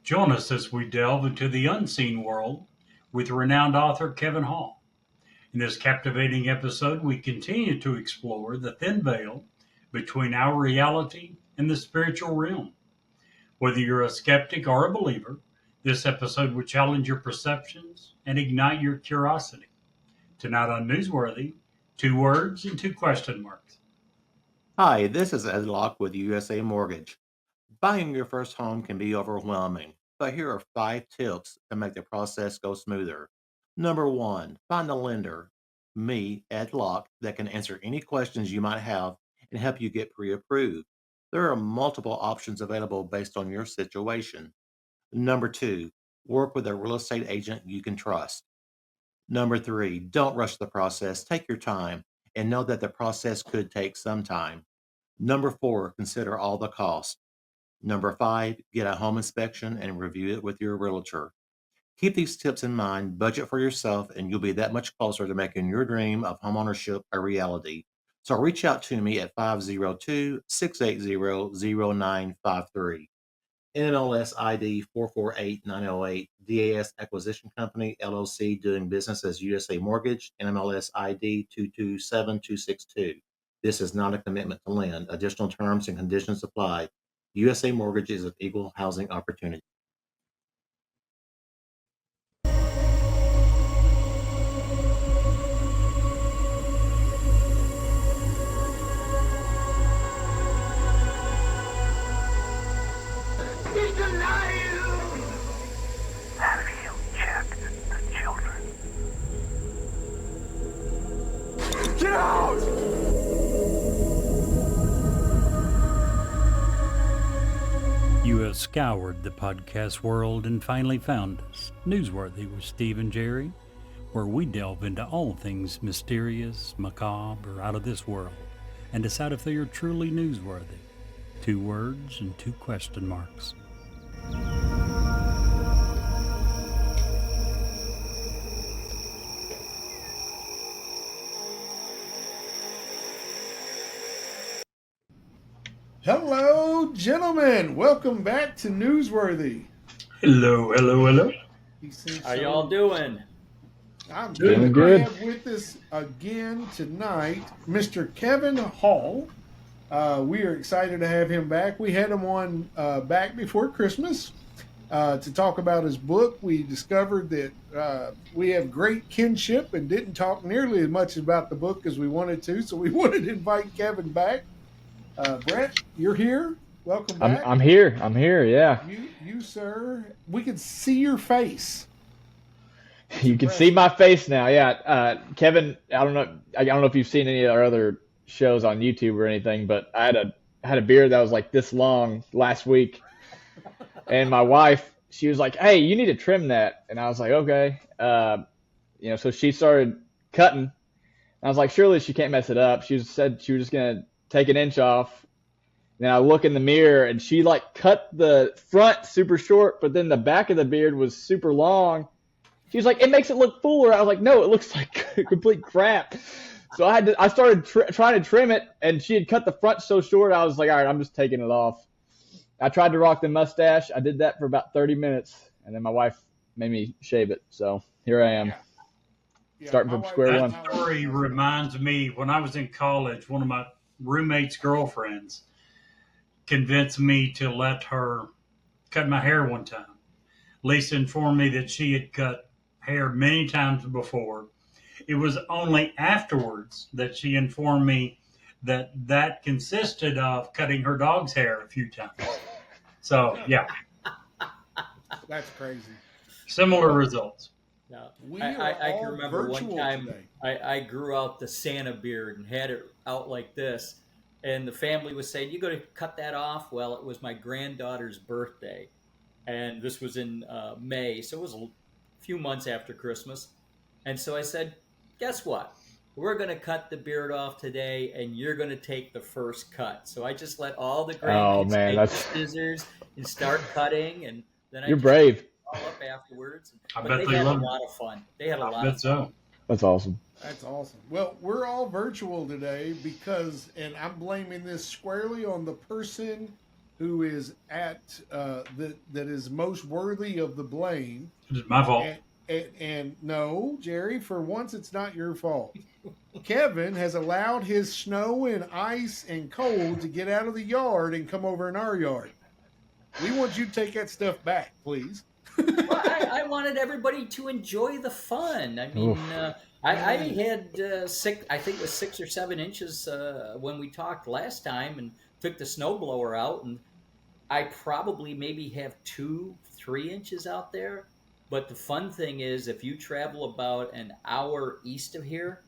Join us as we delve into the unseen world with renowned author Kevin Hall. In this captivating episode, we continue to explore the thin veil between our reality and the spiritual realm. Whether you're a skeptic or a believer, this episode will challenge your perceptions and ignite your curiosity. Tonight on Newsworthy, two words and two question marks. Hi, this is Ed Locke with USA Mortgage. Buying your first home can be overwhelming, but here are 5 tips to make the process go smoother. Number one, find a lender, me, Ed Locke, that can answer any questions you might have and help you get pre approved. There are multiple options available based on your situation. Number two, work with a real estate agent you can trust. Number three, don't rush the process. Take your time and know that the process could take some time. Number four, consider all the costs. Number five, get a home inspection and review it with your realtor. Keep these tips in mind, budget for yourself, and you'll be that much closer to making your dream of homeownership a reality. So reach out to me at 502-680-0953. NMLS ID 448908, DAS Acquisition Company, LLC, doing business as USA Mortgage, NMLS ID 227262. This is not a commitment to lend. Additional terms and conditions apply. USA Mortgage is an equal housing opportunity. He's alive! Have you checked the children? Get out! You have scoured the podcast world and finally found us, Newsworthy with Steve and Jerry, where we delve into all things mysterious, macabre, or out of this world, and decide if they are truly newsworthy. Two words and two question marks. Hello, gentlemen. Welcome back to Newsworthy. Hello. How y'all doing? I'm Doing good. good. We have with us again tonight Mr. Kevin Hall. We are excited to have him back. We had him on back before Christmas to talk about his book. We discovered that we have great kinship and didn't talk nearly as much about the book as we wanted to, so we wanted to invite Kevin back. Brett, you're here. Welcome back. I'm here. Yeah. You, sir. We can see your face. You can see my face now. Yeah. Kevin, I don't know if you've seen any of our other shows on YouTube or anything, but I had a beard that was like this long last week, and my wife, she was like, "Hey, you need to trim that," and I was like, "Okay." So she started cutting. I was like, "Surely she can't mess it up." She said she was just gonna take an inch off. And I look in the mirror and she like cut the front super short, but then the back of the beard was super long. She was like, "It makes it look fuller." I was like, "No, it looks like complete crap." So I started trying to trim it, and she had cut the front so short. I was like, "All right, I'm just taking it off." I tried to rock the mustache. I did that for about 30 minutes, and then my wife made me shave it. So here I am. Yeah, Starting from square one. That story reminds me, when I was in college, one of my roommate's girlfriends convinced me to let her cut my hair one time. Lisa informed me that she had cut hair many times before. It was only afterwards that she informed me that consisted of cutting her dog's hair a few times. So, yeah. That's crazy. Similar results. No, We I are can all remember one virtual time today. I grew out the Santa beard and had it out like this. And the family was saying, "You going to cut that off?" Well, it was my granddaughter's birthday. And this was in May. So it was a few months after Christmas. And so I said, "Guess what? We're going to cut the beard off today, and you're going to take the first cut." So I just let all the grandkids take the scissors and start cutting. And then You're brave. All up afterwards. I But bet they had a love it. lot of fun. They had a I lot bet of fun. so. That's awesome. That's awesome. Well, we're all virtual today because, and I'm blaming this squarely on the person who is that is most worthy of the blame. It's my fault. And no, Jerry, for once it's not your fault. Kevin has allowed his snow and ice and cold to get out of the yard and come over in our yard. We want you to take that stuff back, please. Well, I wanted everybody to enjoy the fun. I mean, I had I think it was 6 or 7 inches when we talked last time, and took the snowblower out, and I probably maybe have 2, 3 inches out there. But the fun thing is, if you travel about an hour east of here,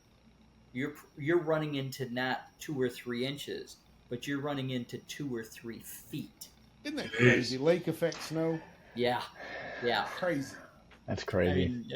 you're running into not 2 or 3 inches, but you're running into 2 or 3 feet. Isn't that crazy? Lake effect snow. Yeah, yeah. Crazy. That's I crazy. mean,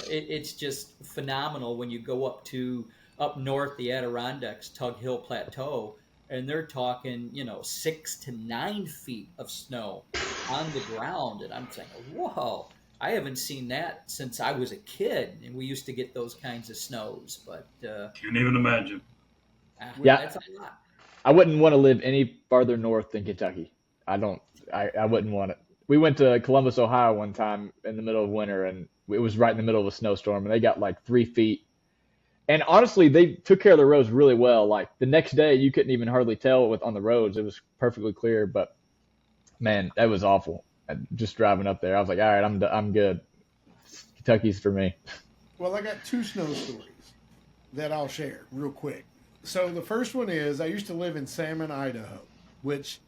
it's just phenomenal when you go up north, the Adirondacks, Tug Hill Plateau, and they're talking, 6 to 9 feet of snow on the ground, and I'm saying, whoa, I haven't seen that since I was a kid, and we used to get those kinds of snows. But Can't even imagine. Yeah. that's a lot. I wouldn't want to live any farther north than Kentucky. I wouldn't want it. We went to Columbus, Ohio one time in the middle of winter, and it was right in the middle of a snowstorm, and they got like 3 feet. And honestly, they took care of the roads really well. Like the next day, you couldn't even hardly tell on the roads. It was perfectly clear, but man, that was awful. Just driving up there, I was like, all right, I'm good. Kentucky's for me. Well, I got 2 snow stories that I'll share real quick. So the first one is I used to live in Salmon, Idaho, which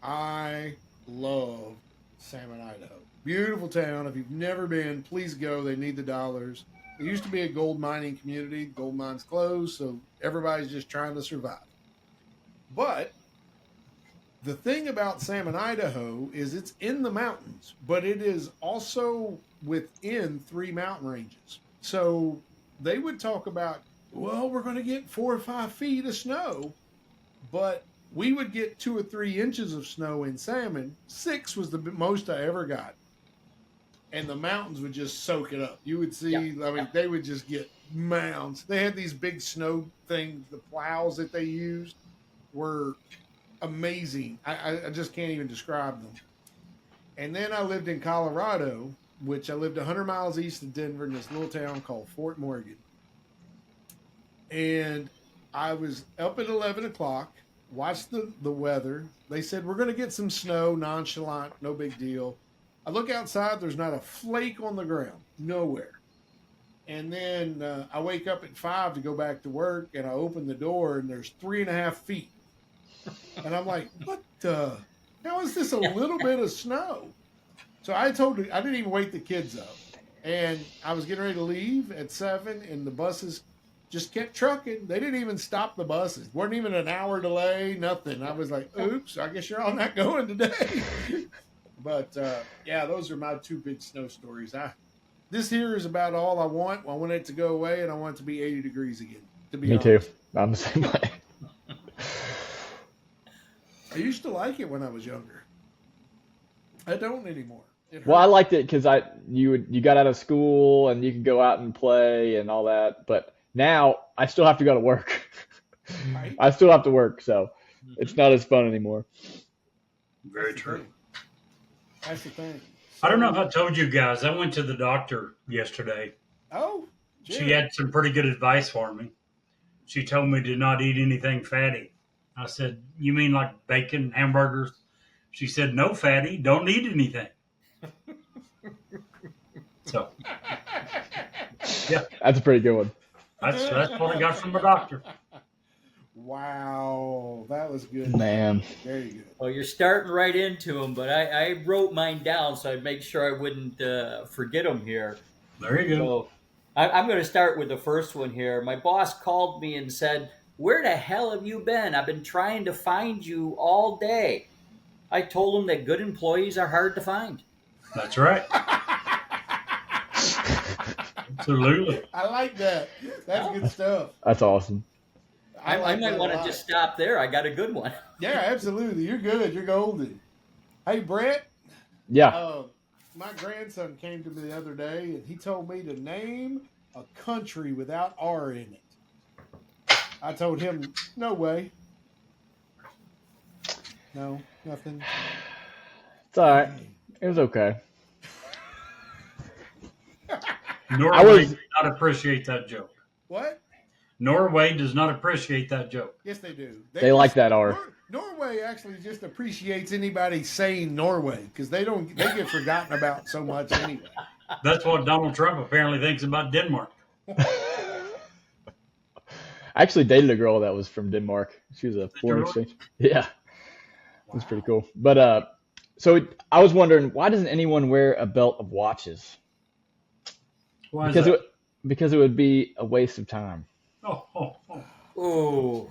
I love Salmon, Idaho. Beautiful town. If you've never been, please go. They need the dollars. It used to be a gold mining community. Gold mines closed, so everybody's just trying to survive. But the thing about Salmon, Idaho is it's in the mountains, but it is also within 3 mountain ranges. So they would talk about, well, we're going to get 4 or 5 feet of snow, but we would get 2 or 3 inches of snow in Salmon. 6 was the most I ever got. And the mountains would just soak it up. You would see, they would just get mounds. They had these big snow things, the plows that they used were amazing. I just can't even describe them. And then I lived in Colorado, which I lived 100 miles east of Denver in this little town called Fort Morgan. And I was up at 11 o'clock, watched the weather. They said, we're going to get some snow, nonchalant, no big deal. I look outside, there's not a flake on the ground, nowhere. And then I wake up at 5 to go back to work, and I open the door, and there's 3.5 feet. And I'm like, what the? How is this a little bit of snow? So I didn't even wake the kids up. And I was getting ready to leave at 7, and the buses just kept trucking. They didn't even stop the buses. Wasn't even an hour delay, nothing. I was like, oops, I guess you're all not going today. But, those are my 2 big snow stories. This here is about all I want. I want it to go away, and I want it to be 80 degrees again, to be honest. Me too. I'm the same way. I used to like it when I was younger. I don't anymore. Well, I liked it because you got out of school and you could go out and play and all that. But now I still have to go to work. Right? I still have to work, so it's not as fun anymore. Very true. That's the thing. I don't know if I told you guys, I went to the doctor yesterday. Oh, She had some pretty good advice for me. She told me to not eat anything fatty. I said, you mean like bacon, hamburgers? She said, no fatty, don't eat anything. So, yeah. That's a pretty good one. That's what I got from the doctor. Wow, that was good. Man. Very good. Well, you're starting right into them, but I wrote mine down so I'd make sure I wouldn't forget them here. There you go. So I'm going to start with the first one here. My boss called me and said, where the hell have you been? I've been trying to find you all day. I told him that good employees are hard to find. That's right. Absolutely. I like that. That's good stuff. That's awesome. I like might that a want to lot. just stop there. I got a good one. Yeah, absolutely. You're good. You're golden. Hey, Brett. Yeah. My grandson came to me the other day, and he told me to name a country without R in it. I told him, no way. No, nothing. It's all right. It was okay. I Norway was does not appreciate that joke. What? Norway does not appreciate that joke. Yes, they do. they like that R. Norway actually just appreciates anybody saying Norway because they get forgotten about so much anyway. That's what Donald Trump apparently thinks about Denmark. I actually dated a girl that was from Denmark. She was a foreign really? exchange. Yeah, it was pretty cool. But so I was wondering, why doesn't anyone wear a belt of watches? Why is Because that? because it would be a waste of time. Oh. Ooh.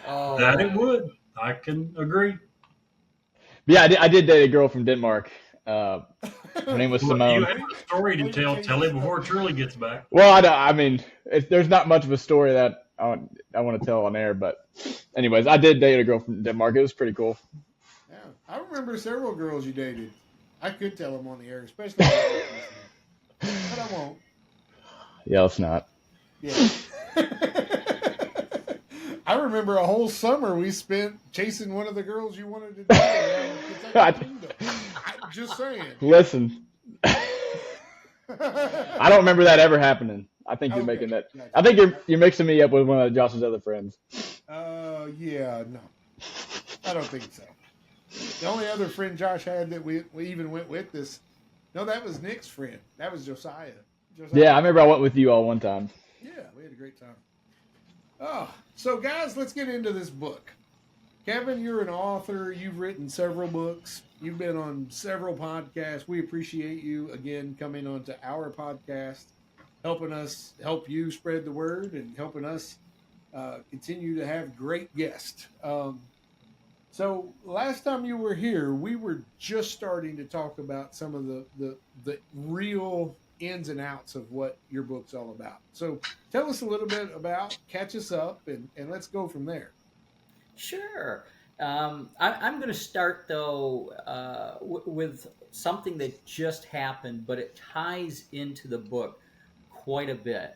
Oh. That it would. I can agree. But yeah, I did date a girl from Denmark. Her name was Well, Simone. you have a story to tell. Tell it before Truly gets back. Well, I mean, there's not much of a story that I want to tell on air, but anyways, I did date a girl from Denmark. It was pretty cool. Yeah, I remember several girls you dated. I could tell them on the air, especially, but I won't. Yeah, it's not. Yeah. I remember a whole summer we spent chasing one of the girls you wanted to date around Kentucky Kingdom. I'm just saying. Listen, I don't remember that ever happening. I think you're making that. Gotcha. I think you're mixing me up with one of Josh's other friends. Yeah, no, I don't think so. The only other friend Josh had that we even went with this. No, that was Nick's friend. That was Josiah. Yeah, I remember I went with you all one time. Yeah, we had a great time. Oh, so guys, let's get into this book. Kevin, you're an author. You've written several books. You've been on several podcasts. We appreciate you again coming on to our podcast, help you spread the word and helping us continue to have great guests. So last time you were here, we were just starting to talk about some of the real ins and outs of what your book's all about. So tell us a little bit about, catch us up, and let's go from there. Sure. I'm going to start, though, with something that just happened, but it ties into the book quite a bit.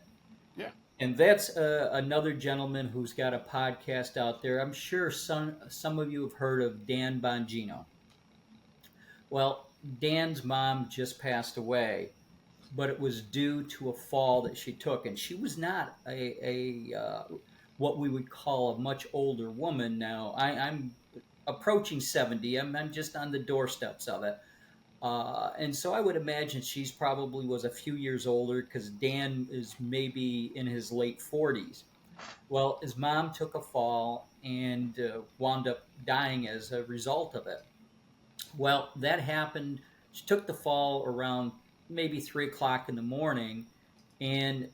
Yeah. And that's another gentleman who's got a podcast out there. I'm sure some of you have heard of Dan Bongino. Well, Dan's mom just passed away, but it was due to a fall that she took. And she was not a what we would call a much older woman now. I'm approaching 70. I'm just on the doorsteps of it. And so I would imagine she's probably was a few years older because Dan is maybe in his late 40s. Well, his mom took a fall and wound up dying as a result of it. Well, that happened. She took the fall around maybe 3 o'clock in the morning, and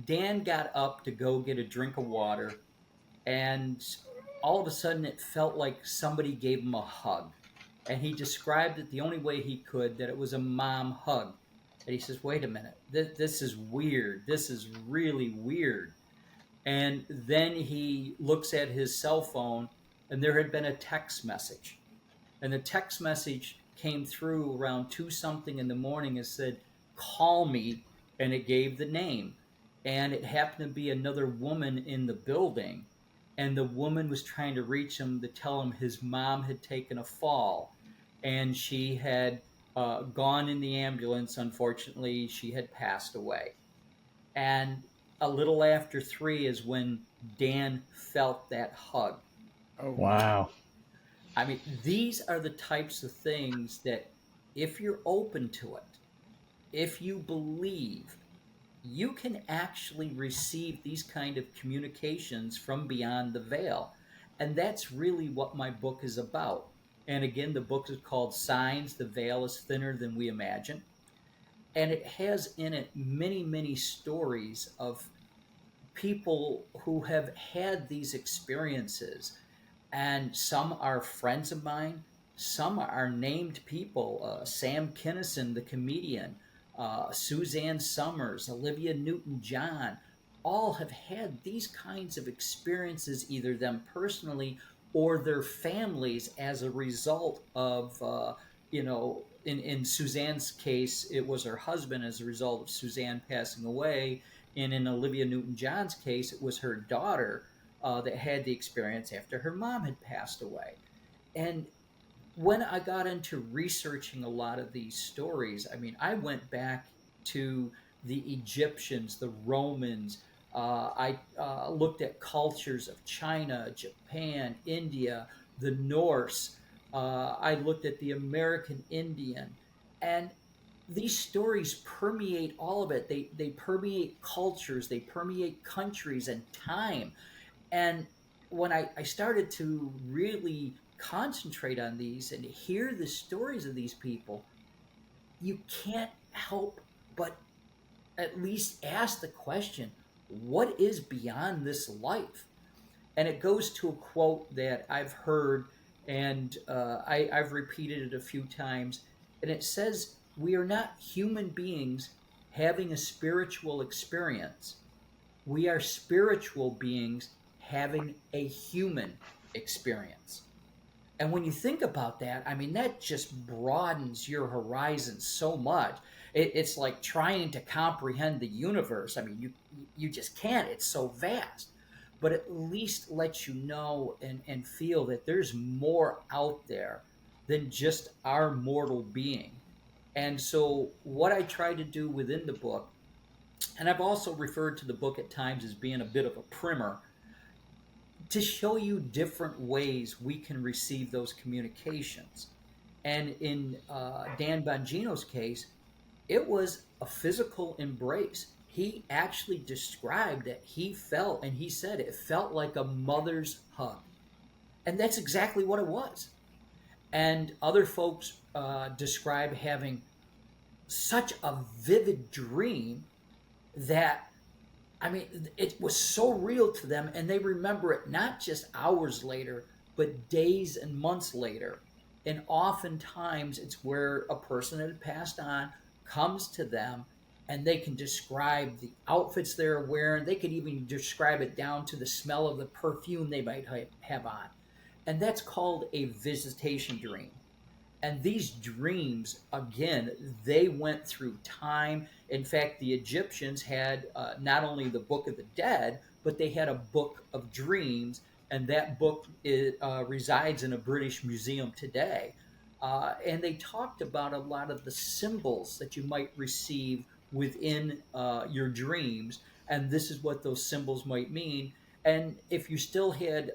Dan got up to go get a drink of water, and all of a sudden it felt like somebody gave him a hug. And he described it the only way he could, that it was a mom hug. And he says, wait a minute, this is weird. This is really weird. And then he looks at his cell phone, and there had been a text message. And the text message came through around 2 something in the morning and said, call me. And it gave the name. And it happened to be another woman in the building. And the woman was trying to reach him to tell him his mom had taken a fall. And she had gone in the ambulance. Unfortunately, she had passed away. And a little after 3 is when Dan felt that hug. Oh, Wow. I mean, these are the types of things that if you're open to it, if you believe, you can actually receive these kind of communications from beyond the veil. And that's really what my book is about. And again, the book is called Signs, The Veil is Thinner Than We Imagine. And it has in it many, many stories of people who have had these experiences. And some are friends of mine, some are named people. Sam Kinison, the comedian, Suzanne Summers, Olivia Newton-John, all have had these kinds of experiences, either them personally or their families, as a result of, in Suzanne's case, it was her husband as a result of Suzanne passing away. And in Olivia Newton-John's case, it was her daughter. that had the experience after her mom had passed away. And when I got into researching a lot of these stories, I mean, I went back to the Egyptians, the Romans. I looked at cultures of China, Japan, India, the Norse. I looked at the American Indian. And these stories permeate all of it. They permeate cultures, they permeate countries and time. And when I started to really concentrate on these and hear the stories of these people, you can't help but at least ask the question, what is beyond this life? And it goes to a quote that I've heard, and I've repeated it a few times. And it says, "We are not human beings having a spiritual experience. We are spiritual beings having a human experience." And when you think about that, I mean, that just broadens your horizon so much. It's like trying to comprehend the universe. I mean, you just can't. It's so vast. But at least lets you know and feel that there's more out there than just our mortal being. And so, what I try to do within the book, and I've also referred to the book at times as being a bit of a primer, to show you different ways we can receive those communications. And in Dan Bongino's case, it was a physical embrace. He actually described that he felt, and he said it felt like a mother's hug. And that's exactly what it was. And other folks describe having such a vivid dream that, I mean, it was so real to them, and they remember it not just hours later, but days and months later. And oftentimes, it's where a person that had passed on comes to them, and they can describe the outfits they're wearing. They could even describe it down to the smell of the perfume they might have on. And that's called a visitation dream. And these dreams, again, they went through time. In fact, the Egyptians had not only the Book of the Dead, but they had a Book of Dreams, and that book resides in a British museum today. And they talked about a lot of the symbols that you might receive within your dreams, and this is what those symbols might mean. And if you still had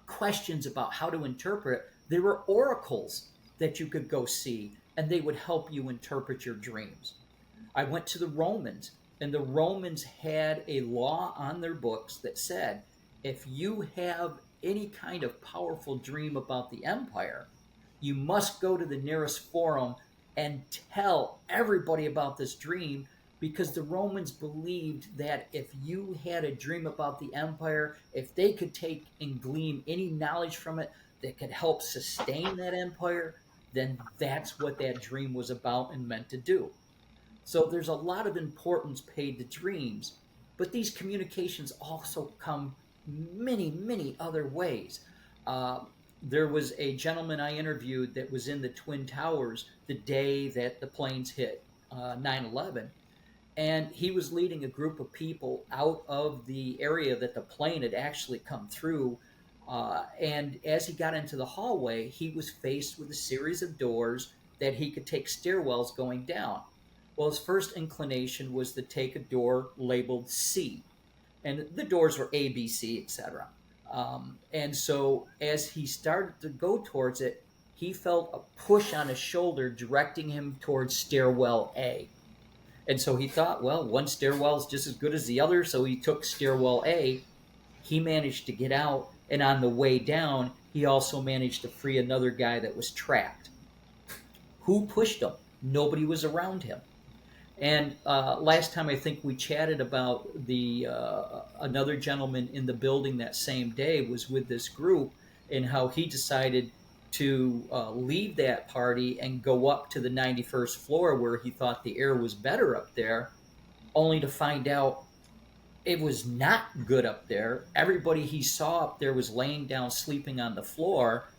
questions about how to interpret, there were oracles that you could go see, and they would help you interpret your dreams. I went to the Romans, and the Romans had a law on their books that said if you have any kind of powerful dream about the empire, you must go to the nearest forum and tell everybody about this dream, because the Romans believed that if you had a dream about the empire, if they could take and glean any knowledge from it that could help sustain that empire, then that's what that dream was about and meant to do. So there's a lot of importance paid to dreams, but these communications also come many, many other ways. Uh, there was a gentleman I interviewed that was in the Twin Towers the day that the planes hit 9/11, and he was leading a group of people out of the area that the plane had actually come through. And as he got into the hallway, he was faced with a series of doors that he could take stairwells going down. Well, his first inclination was to take a door labeled C, and the doors were A, B, C, etc. And so as he started to go towards it, he felt a push on his shoulder directing him towards stairwell A. And so he thought, well, one stairwell is just as good as the other, so he took stairwell A. He managed to get out, and on the way down, he also managed to free another guy that was trapped. Who pushed him? Nobody was around him. And last time I think we chatted about the another gentleman in the building that same day was with this group, and how he decided to leave that party and go up to the 91st floor where he thought the air was better up there, only to find out it was not good up there. Everybody he saw up there was laying down sleeping on the floor.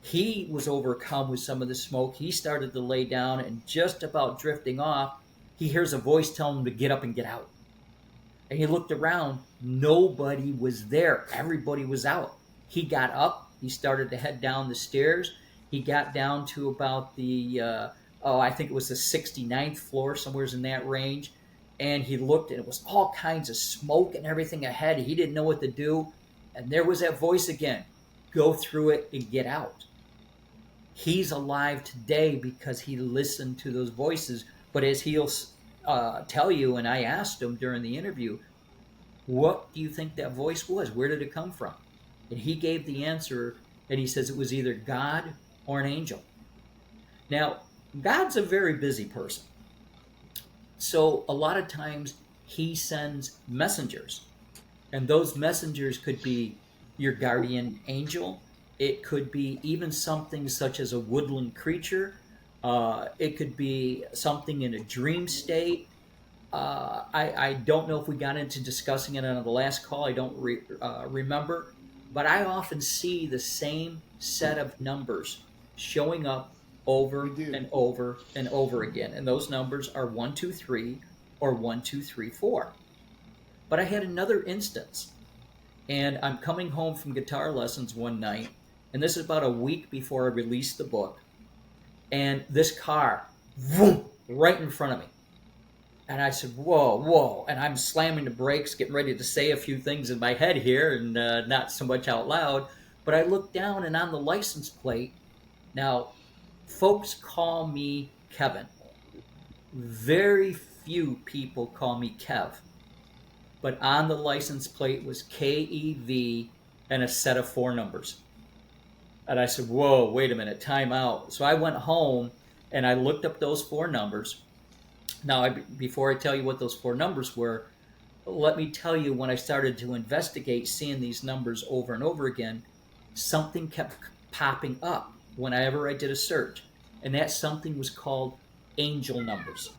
He was overcome with some of the smoke. He started to lay down, and just about drifting off, he hears a voice telling him to get up and get out. And he looked around. Nobody was there. Everybody was out. He got up. He started to head down the stairs. He got down to about I think it was the 69th floor, somewhere in that range. And he looked, and it was all kinds of smoke and everything ahead. He didn't know what to do. And there was that voice again, go through it and get out. He's alive today because he listened to those voices. But as he'll tell you, and I asked him during the interview, what do you think that voice was? Where did it come from? And he gave the answer, and he says it was either God or an angel. Now, God's a very busy person. So a lot of times he sends messengers. And those messengers could be your guardian angel. It could be even something such as a woodland creature. It could be something in a dream state. I don't know if we got into discussing it on the last call. I don't remember. But I often see the same set of numbers showing up over and over and over again. And those numbers are 1, 2, 3 or 1, 2, 3, 4. But I had another instance. And I'm coming home from guitar lessons one night. And this is about a week before I released the book. And this car, vroom, right in front of me. And I said, whoa, whoa. And I'm slamming the brakes, getting ready to say a few things in my head here and not so much out loud. But I looked down, and on the license plate, now, folks call me Kevin. Very few people call me Kev. But on the license plate was KEV and a set of 4 numbers. And I said, whoa, wait a minute, time out. So I went home, and I looked up those 4 numbers. Now, before I tell you what those 4 numbers were, let me tell you, when I started to investigate, seeing these numbers over and over again, something kept popping up whenever I did a search. And that something was called angel numbers.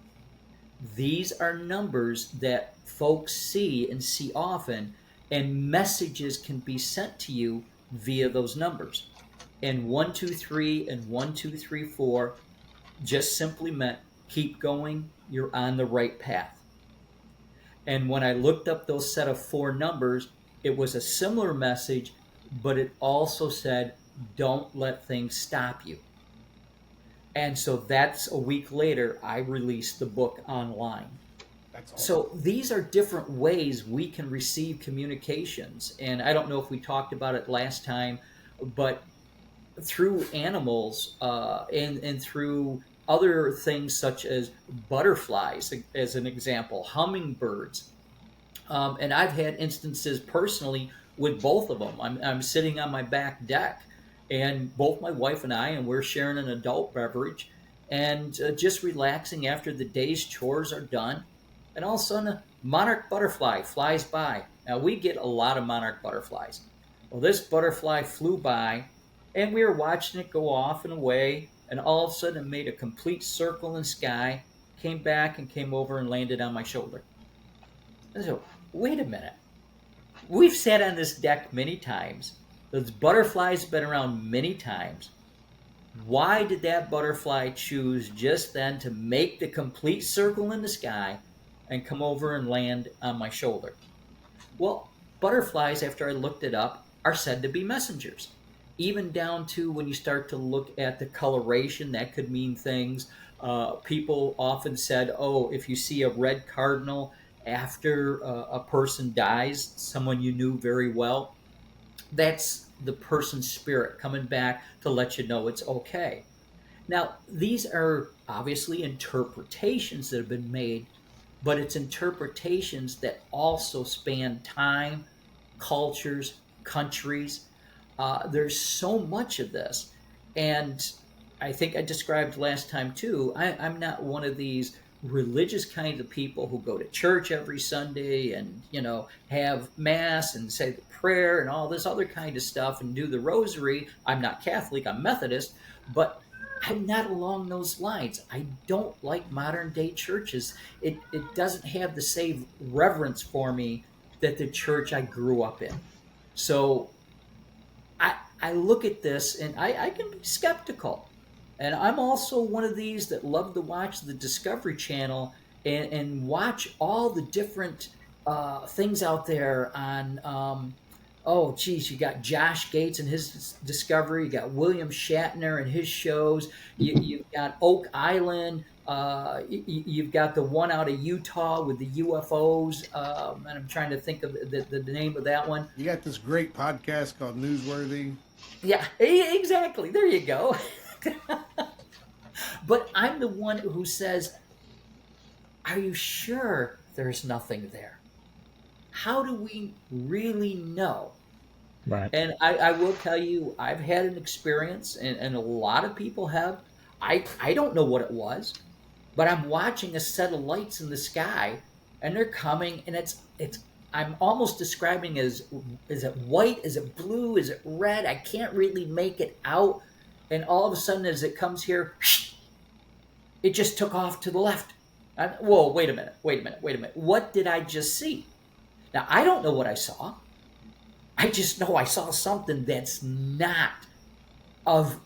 These are numbers that folks see and see often, and messages can be sent to you via those numbers. And 1, 2, 3 and 1, 2, 3, 4 just simply meant keep going, you're on the right path. And when I looked up those set of 4 numbers, it was a similar message, but it also said, don't let things stop you. And so that's a week later, I released the book online. That's awesome. So these are different ways we can receive communications. And I don't know if we talked about it last time, but through animals and through other things such as butterflies, as an example, hummingbirds. And I've had instances personally with both of them. I'm sitting on my back deck, and both my wife and we're sharing an adult beverage and just relaxing after the day's chores are done. And all of a sudden, a monarch butterfly flies by. Now, we get a lot of monarch butterflies. Well, this butterfly flew by, and we were watching it go off and away, and all of a sudden it made a complete circle in the sky, came back and came over and landed on my shoulder. And so, wait a minute. We've sat on this deck many times. Those butterflies have been around many times. Why did that butterfly choose just then to make the complete circle in the sky and come over and land on my shoulder? Well, butterflies, after I looked it up, are said to be messengers. Even down to when you start to look at the coloration, that could mean things. People often said, oh, if you see a red cardinal after a person dies, someone you knew very well, that's the person's spirit coming back to let you know it's okay. Now, these are obviously interpretations that have been made, but it's interpretations that also span time, cultures, countries. There's so much of this. And I think I described last time too, I'm not one of these religious kind of people who go to church every Sunday and, have mass and say the prayer and all this other kind of stuff and do the rosary. I'm not Catholic, I'm Methodist, but I'm not along those lines. I don't like modern day churches. It doesn't have the same reverence for me that the church I grew up in. So I look at this and I can be skeptical. And I'm also one of these that love to watch the Discovery Channel and watch all the different things out there on. Oh, geez, you got Josh Gates and his Discovery. You got William Shatner and his shows. You've got Oak Island. You've got the one out of Utah with the UFOs. And I'm trying to think of the name of that one. You got this great podcast called Newsworthy. Yeah, exactly. There you go. But I'm the one who says, are you sure there's nothing there? How do we really know? Right. And I will tell you, I've had an experience, and a lot of people have. I don't know what it was, but I'm watching a set of lights in the sky, and they're coming, and it's. I'm almost describing as, is it white? Is it blue? Is it red? I can't really make it out. And all of a sudden, as it comes here, it just took off to the left. Whoa, wait a minute, wait a minute, wait a minute. What did I just see? Now, I don't know what I saw. I just know I saw something that's not of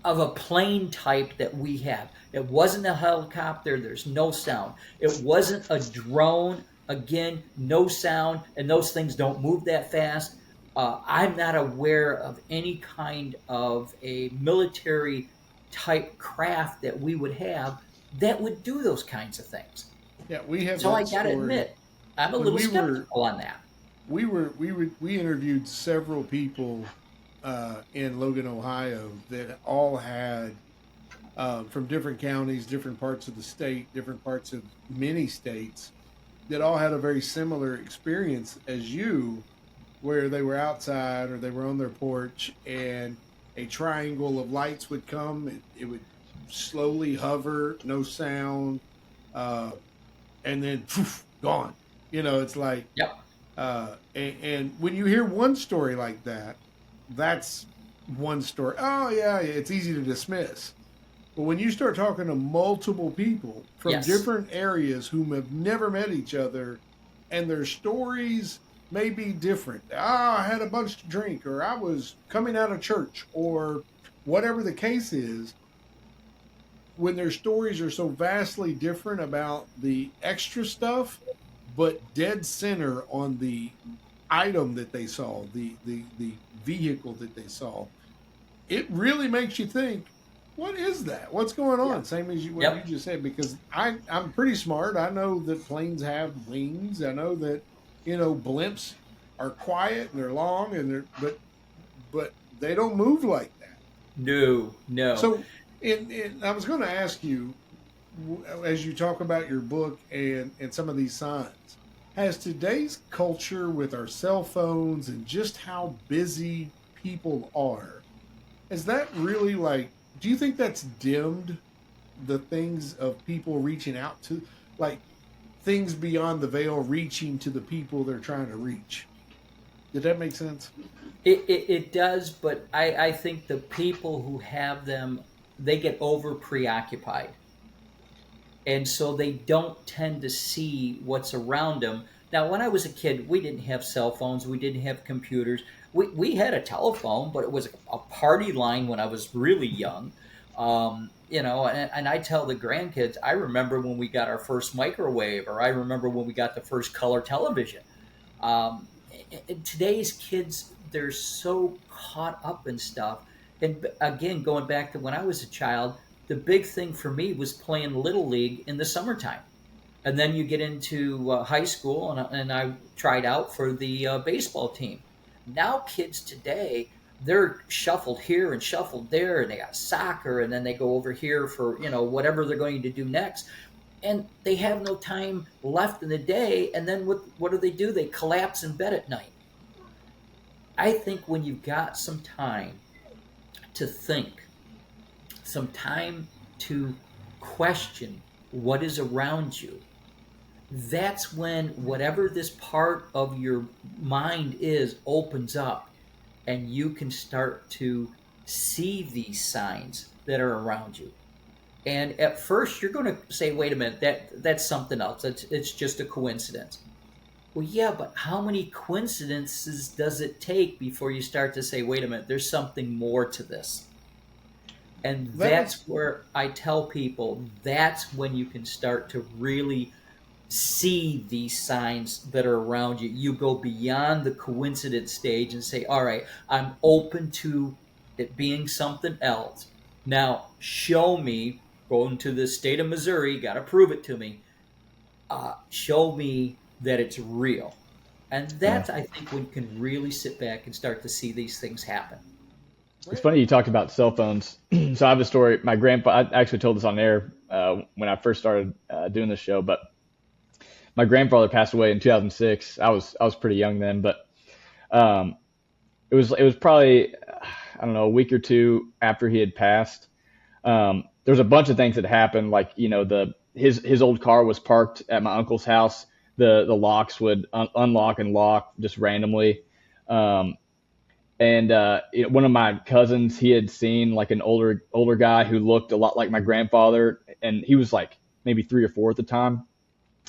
a plane type that we have. It wasn't a helicopter. There's no sound. It wasn't a drone. Again, no sound, and those things don't move that fast. I'm not aware of any kind of a military type craft that we would have that would do those kinds of things. Yeah, we have So I that got to story. admit, I'm a When little we were skeptical on that. we interviewed several people in Logan, Ohio, that all had from different counties, different parts of the state, different parts of many states, that all had a very similar experience as you, where they were outside or they were on their porch, and a triangle of lights would come. It would slowly hover, no sound, uh, and then poof, gone. It's like, Yep. and when you hear one story like that, that's one story. Oh yeah, it's easy to dismiss. But when you start talking to multiple people from Yes. different areas whom have never met each other, and their stories may be different. I had a bunch to drink, or I was coming out of church, or whatever the case is. When their stories are so vastly different about the extra stuff, but dead center on the item that they saw, the vehicle that they saw, it really makes you think, what is that? What's going on? Yeah. Same as what Yep. you just said, because I'm pretty smart. I know that planes have wings. I know that blimps are quiet and they're long, and but they don't move like that. No, no. So, I was going to ask you, as you talk about your book and some of these signs, has today's culture with our cell phones and just how busy people are, is that really, like, do you think that's dimmed the things of people reaching out to, like, things beyond the veil reaching to the people they're trying to reach? Did that make sense? It does, but I think the people who have them, they get over preoccupied. And so they don't tend to see what's around them. Now, when I was a kid, we didn't have cell phones, we didn't have computers. We had a telephone, but it was a party line when I was really young. And I tell the grandkids, I remember when we got our first microwave, or I remember when we got the first color television. And today's kids, they're so caught up in stuff. And again, going back to when I was a child, the big thing for me was playing Little League in the summertime. And then you get into high school, and I tried out for the baseball team. Now, kids today, they're shuffled here and shuffled there, and they got soccer, and then they go over here for whatever they're going to do next, and they have no time left in the day. And then what do? They collapse in bed at night. I think when you've got some time to think, some time to question what is around you, that's when whatever this part of your mind is opens up, and you can start to see these signs that are around you. And at first you're going to say, wait a minute, that's something else. It's just a coincidence. Well, yeah, but how many coincidences does it take before you start to say, wait a minute, there's something more to this? And that's where I tell people, that's when you can start to really see these signs that are around you. You go beyond the coincidence stage and say, all right, I'm open to it being something else. Now, show me, going to the state of Missouri, got to prove it to me. Show me that it's real. And Yeah. that's, I think, when you can really sit back and start to see these things happen. It's Brent? funny you talked about cell phones. So I have a story. My grandpa, I actually told this on air when I first started doing this show, but my grandfather passed away in 2006. I was pretty young then, but um, it was probably I don't know, a week or two after he had passed. There was a bunch of things that happened, like the his old car was parked at my uncle's house. The locks would unlock and lock just randomly. Um, and one of my cousins, he had seen like an older guy who looked a lot like my grandfather, and he was like maybe 3 or 4 at the time,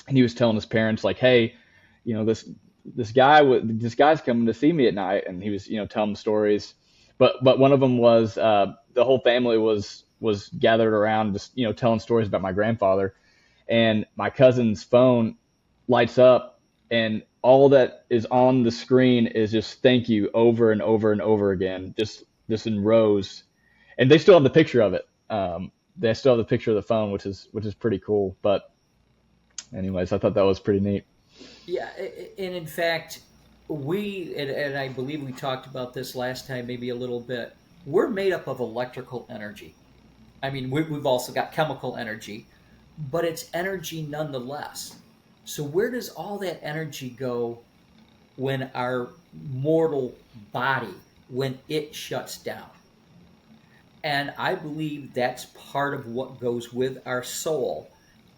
and he was telling his parents like, hey, this guy's coming to see me at night, and he was telling them stories. But one of them was the whole family was gathered around just telling stories about my grandfather, and my cousin's phone lights up, and all that is on the screen is just thank you over and over and over again, just in rows, and they still have the picture of it. They still have the picture of the phone, which is pretty cool. But anyways, I thought that was pretty neat. Yeah, and in fact, and I believe we talked about this last time, maybe a little bit. We're made up of electrical energy. I mean, we've also got chemical energy, but it's energy nonetheless. So, where does all that energy go when our mortal body, when it shuts down? And I believe that's part of what goes with our soul.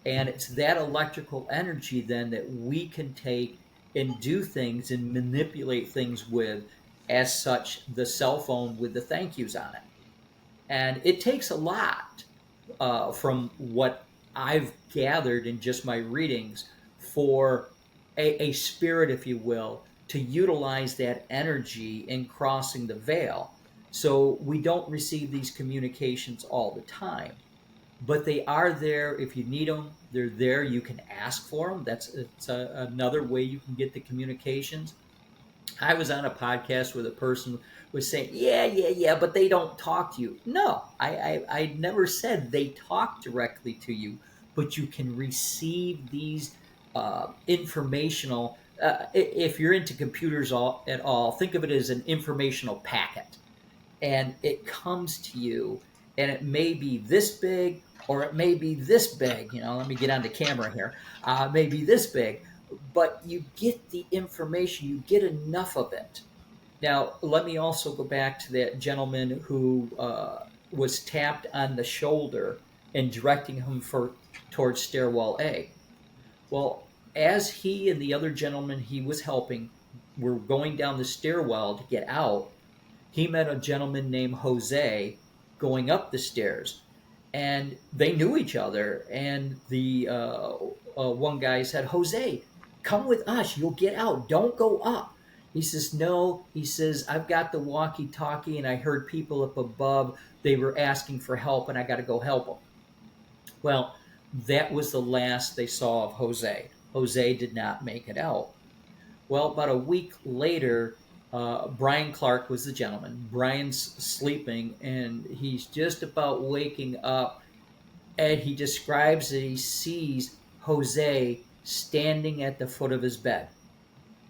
And it's that electrical energy then that we can take and do things and manipulate things with, as such, the cell phone with the thank yous on it. And it takes a lot from what I've gathered in just my readings for a spirit, if you will, to utilize that energy in crossing the veil. So we don't receive these communications all the time, but they are there if you need them. They're there. You can ask for them. Another way you can get the communications. I was on a podcast where the person was saying, "Yeah, yeah, yeah," but they don't talk to you. No, I never said they talk directly to you, but you can receive these informational. If you're into computers at all, think of it as an informational packet, and it comes to you, and it may be this big or it may be this big. Let me get on the camera here. Maybe this big, but you get the information, you get enough of it. Now, let me also go back to that gentleman who was tapped on the shoulder and directing him towards stairwell A. Well, as he and the other gentleman he was helping were going down the stairwell to get out, he met a gentleman named Jose going up the stairs, and they knew each other. And the one guy said, "Jose, come with us. You'll get out. Don't go up." He says, "No." He says, "I've got the walkie-talkie, and I heard people up above. They were asking for help, and I got to go help them." Well, that was the last they saw of Jose. Jose did not make it out. Well, about a week later, Brian Clark was the gentleman. Brian's sleeping, and he's just about waking up, and he describes that he sees Jose standing at the foot of his bed.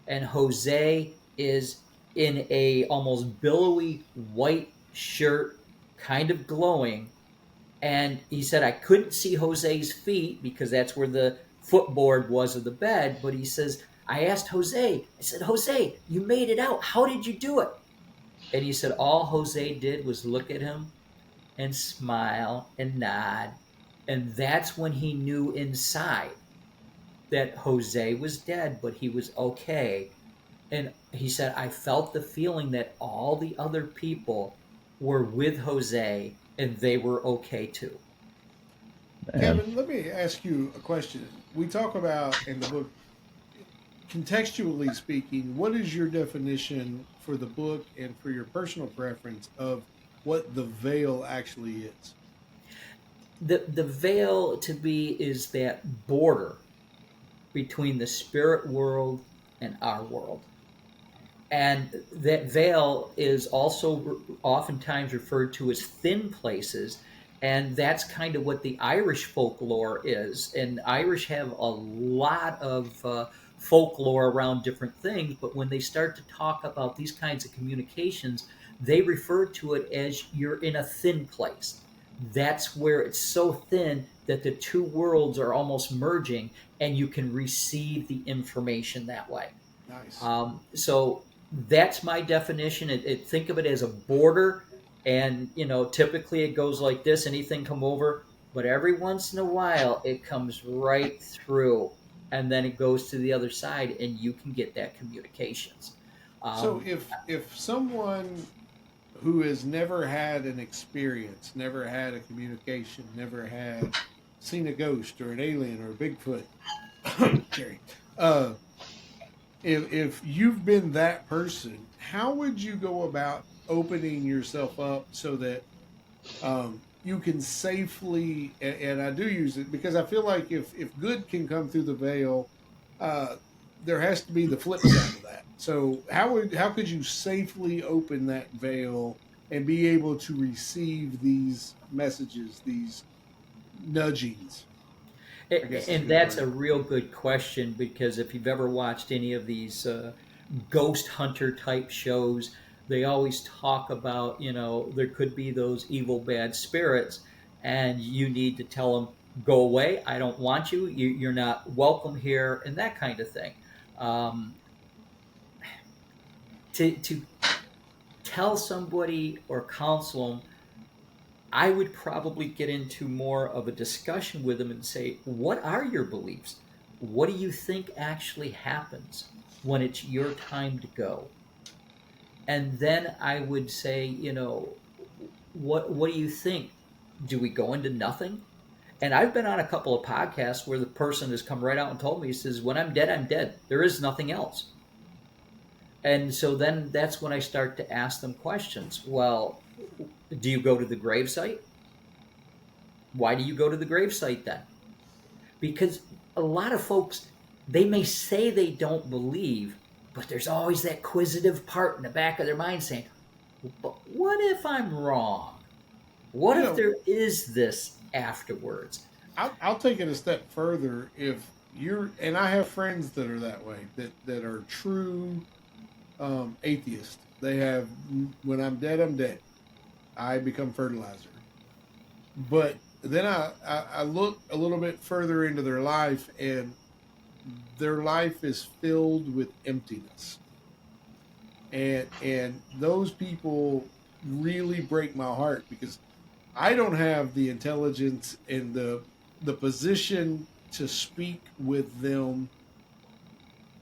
And Jose is in a almost billowy white shirt, kind of glowing. And he said, I couldn't see Jose's feet because that's where the footboard was of the bed. But he says, I asked Jose, I said, Jose, you made it out. How did you do it? And he said, all Jose did was look at him and smile and nod. And that's when he knew inside that Jose was dead, but he was okay. And he said, I felt the feeling that all the other people were with Jose and they were okay too. Man. Kevin, let me ask you a question. We talk about in the book, contextually speaking, what is your definition for the book and for your personal preference of what the veil actually is? The veil to me is that border between the spirit world and our world. And that veil is also oftentimes referred to as thin places. And that's kind of what the Irish folklore is. And Irish have a lot of folklore around different things. But when they start to talk about these kinds of communications, they refer to it as you're in a thin place. That's where it's so thin that the two worlds are almost merging and you can receive the information that way. Nice. So that's my definition. Think of it as a border, and typically it goes like this: anything come over, but every once in a while it comes right through, and then it goes to the other side, and you can get that communications. So Um, if someone who has never had an experience, never had a communication, never had seen a ghost or an alien or a Bigfoot, Jerry, uh, if you've been that person, how would you go about opening yourself up so that you can safely, and I do use it because I feel like if good can come through the veil, uh, there has to be the flip side of that. So how could you safely open that veil and be able to receive these messages, these nudgings? I guess is a and good that's a word. real good question, because if you've ever watched any of these ghost hunter type shows, they always talk about, there could be those evil, bad spirits, and you need to tell them, go away. I don't want you. You're not welcome here, and that kind of thing. Um, to tell somebody or counsel them, I would probably get into more of a discussion with them and say, what are your beliefs? What do you think actually happens when it's your time to go? And then I would say, what do you think? Do we go into nothing? And I've been on a couple of podcasts where the person has come right out and told me, he says, when I'm dead, I'm dead. There is nothing else. And so then that's when I start to ask them questions. Well, do you go to the gravesite? Why do you go to the gravesite then? Because a lot of folks, they may say they don't believe, but there's always that quizzitive part in the back of their mind saying, but what if I'm wrong? What You if know, there is this afterwards? I'll take it a step further. If you're, and I have friends that are that way, that are true atheists. They have, when I'm dead, I'm dead. I become fertilizer. But then I look a little bit further into their life, and their life is filled with emptiness. And those people really break my heart because I don't have the intelligence and the position to speak with them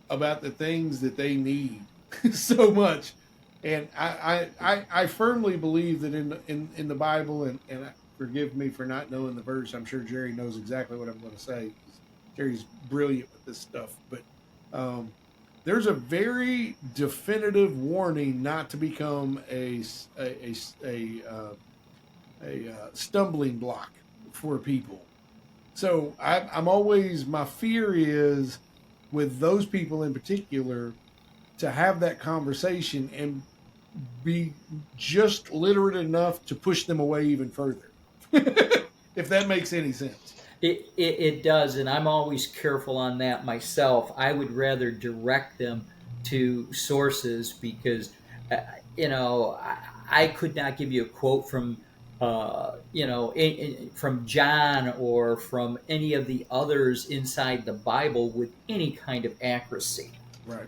about the things that they need so much. And I firmly believe that in the Bible, and forgive me for not knowing the verse. I'm sure Jerry knows exactly what I'm going to say. Jerry's brilliant with this stuff. But um, there's a very definitive warning not to become a stumbling block for people. So I'm always, my fear is with those people in particular to have that conversation and be just literate enough to push them away even further. If that makes any sense. It does, and I'm always careful on that myself. I would rather direct them to sources because, uh, I could not give you a quote from, from John or from any of the others inside the Bible with any kind of accuracy. Right.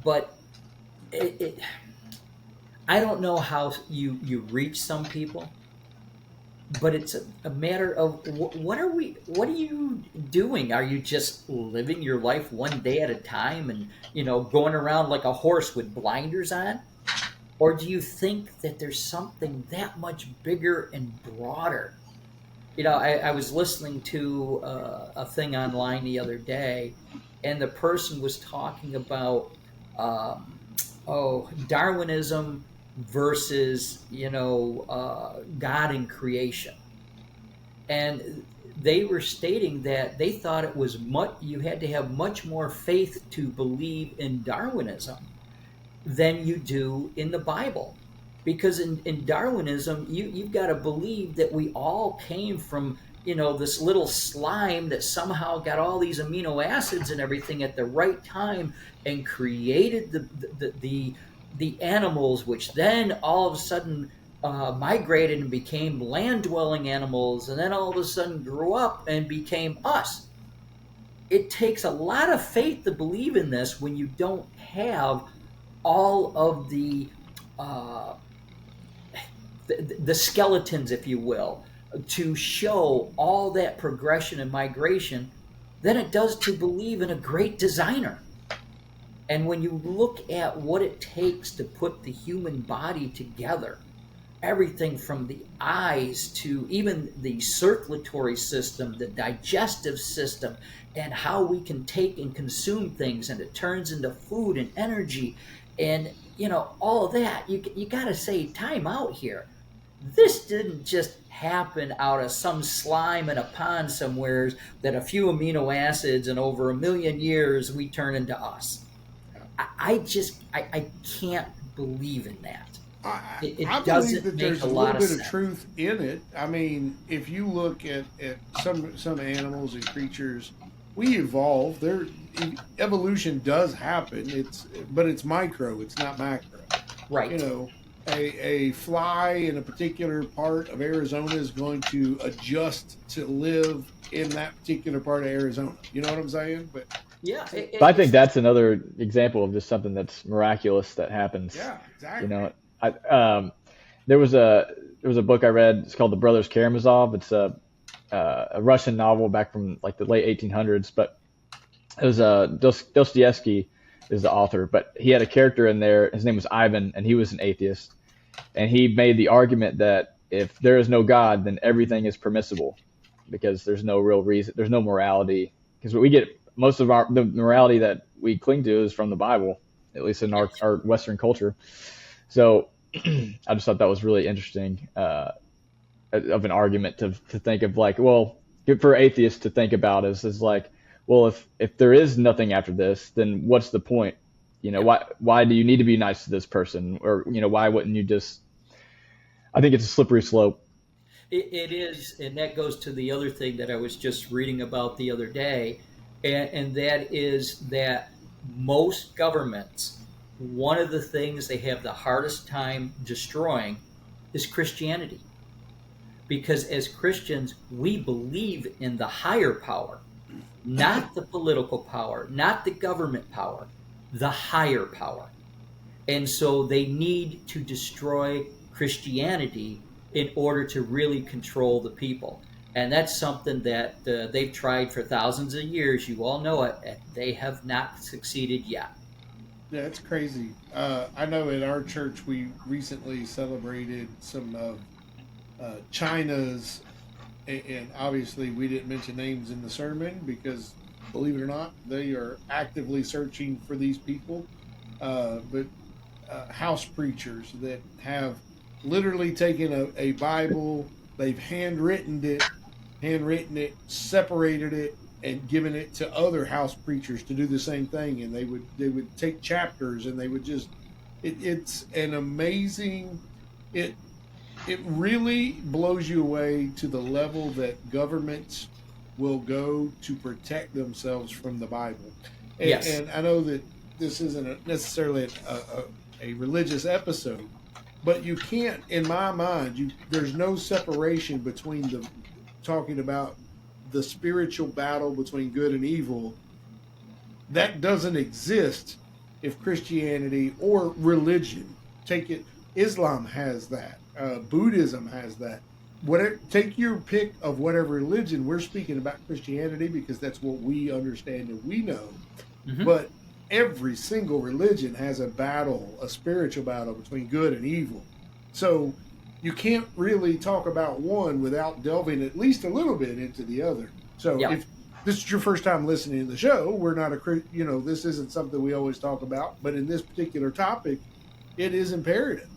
But it I don't know how you reach some people, but it's a matter of what are you doing? Are you just living your life one day at a time and going around like a horse with blinders on? Or do you think that there's something that much bigger and broader? I was listening to a thing online the other day, and the person was talking about um, Darwinism versus God and creation. And they were stating that they thought it was you had to have much more faith to believe in Darwinism than you do in the Bible. Because in Darwinism, you've got to believe that we all came from, this little slime that somehow got all these amino acids and everything at the right time and created the animals, which then all of a sudden migrated and became land-dwelling animals, and then all of a sudden grew up and became us. It takes a lot of faith to believe in this when you don't have all of uh, the skeletons, if you will, to show all that progression and migration than it does to believe in a great designer. And when you look at what it takes to put the human body together, everything from the eyes to even the circulatory system, the digestive system, and how we can take and consume things and it turns into food and energy and all of that, you got to say time out here. This didn't just happen out of some slime in a pond somewhere that a few amino acids and over 1,000,000 years we turn into us. I can't believe in that. It I believe doesn't that make there's a a lot little of bit of sense. truth in it. I mean, if you look at some animals and creatures, we evolve. Evolution does happen. But it's micro. It's not macro. Right. A fly in a particular part of Arizona is going to adjust to live in that particular part of Arizona. You know what I'm saying? But Yeah. But I think that's another example of just something that's miraculous that happens. yeah, You exactly. know, I there was a book I read. It's called The Brothers Karamazov. It's a Russian novel back from like the late 1800s. But it was Dostoevsky is the author. But he had a character in there. His name was Ivan, and he was an atheist. And he made the argument that if there is no God, then everything is permissible because there's no real reason, there's no morality. Because we get most of the morality that we cling to is from the Bible, at least in our Western culture. So I just thought that was really interesting of an argument to think of like, well, for atheists to think about is like, well, if there is nothing after this, then what's the point? Why do you need to be nice to this person? Or, why wouldn't you just, I think it's a slippery slope. It is, and that goes to the other thing that I was just reading about the other day, and that is that most governments, one of the things they have the hardest time destroying is Christianity. Because as Christians, we believe in the higher power, not the political power, not the government power, the higher power. And so they need to destroy Christianity in order to really control the people. And that's something that they've tried for thousands of years. You all know it. And they have not succeeded yet. Yeah, it's crazy. I know in our church we recently celebrated some of China's, and obviously we didn't mention names in the sermon because, believe it or not, they are actively searching for these people. But house preachers that have literally taken a Bible, they've handwritten it, separated it, and given it to other house preachers to do the same thing. And they would take chapters and they would just it's an amazing it it really blows you away to the level that governments will go to protect themselves from the Bible. Yes. And I know that this isn't necessarily a religious episode, but you can't, in my mind, there's no separation between the talking about the spiritual battle between good and evil. That doesn't exist if Christianity or religion take it. Islam has that. Buddhism has that. Whatever, take your pick of whatever religion. We're speaking about Christianity because that's what we understand and we know. Mm-hmm. But every single religion has a battle, a spiritual battle between good and evil. So you can't really talk about one without delving at least a little bit into the other. So if this is your first time listening to the show, we're not this isn't something we always talk about, but in this particular topic, it is imperative.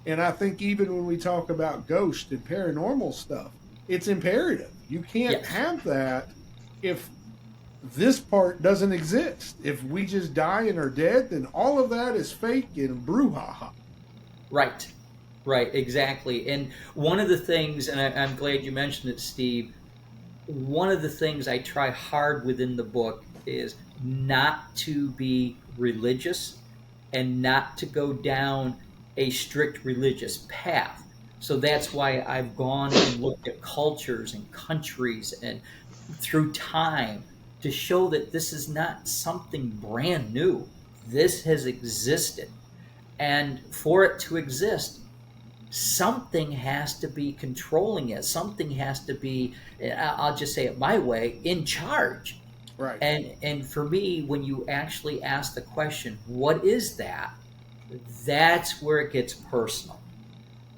And I think even when we talk about ghost and paranormal stuff, it's imperative. You can't Yes. have that if this part doesn't exist. If we just die and are dead, then all of that is fake and brouhaha. Right. Right. Exactly. And one of the things, and I'm glad you mentioned it, Steve. One of the things I try hard within the book is not to be religious and not to go down a strict religious path. So that's why I've gone and looked at cultures and countries and through time to show that this is not something brand new. This has existed. And for it to exist, something has to be controlling it. Something has to be, I'll just say it my way, in charge. Right. And for me, when you actually ask the question, what is that? That's where it gets personal.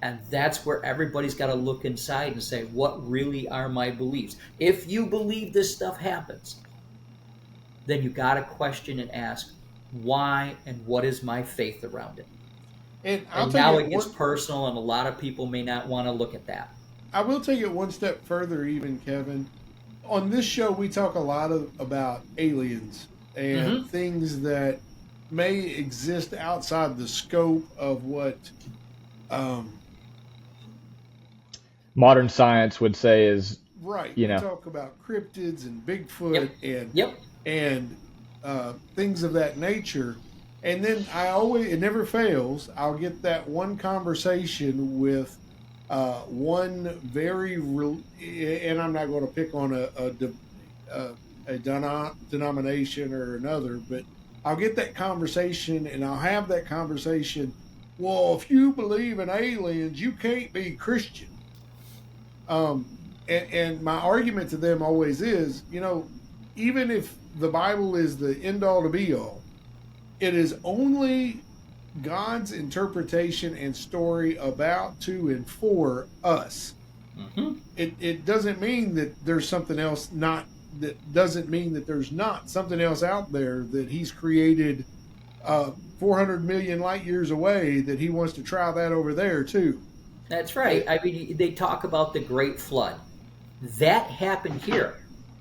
And that's where everybody's got to look inside and say, what really are my beliefs? If you believe this stuff happens, then you got to question and ask, why and what is my faith around it? And I'll And take now it it gets one. personal, and a lot of people may not want to look at that. I will take it one step further, even Kevin. On this show, we talk a lot about aliens and Hmm. things that may exist outside the scope of what um, Modern science would say is, right. you We know, talk about cryptids and Bigfoot Yep. and Yep. and things of that nature. And then it never fails. I'll get that one conversation with one and I'm not going to pick on a denomination or another, but I'll get that conversation and I'll have that conversation. Well, if you believe in aliens, you can't be Christian. Um, and my argument to them always is, even if the Bible is the end all to be all, it is only God's interpretation and story about, to, and for us. Hmm. It doesn't mean that there's something else not, that doesn't mean that there's not something else out there that He's created 400 million light years away that He wants to try that over there too. That's right. It, I mean, they talk about the Great Flood. That happened here.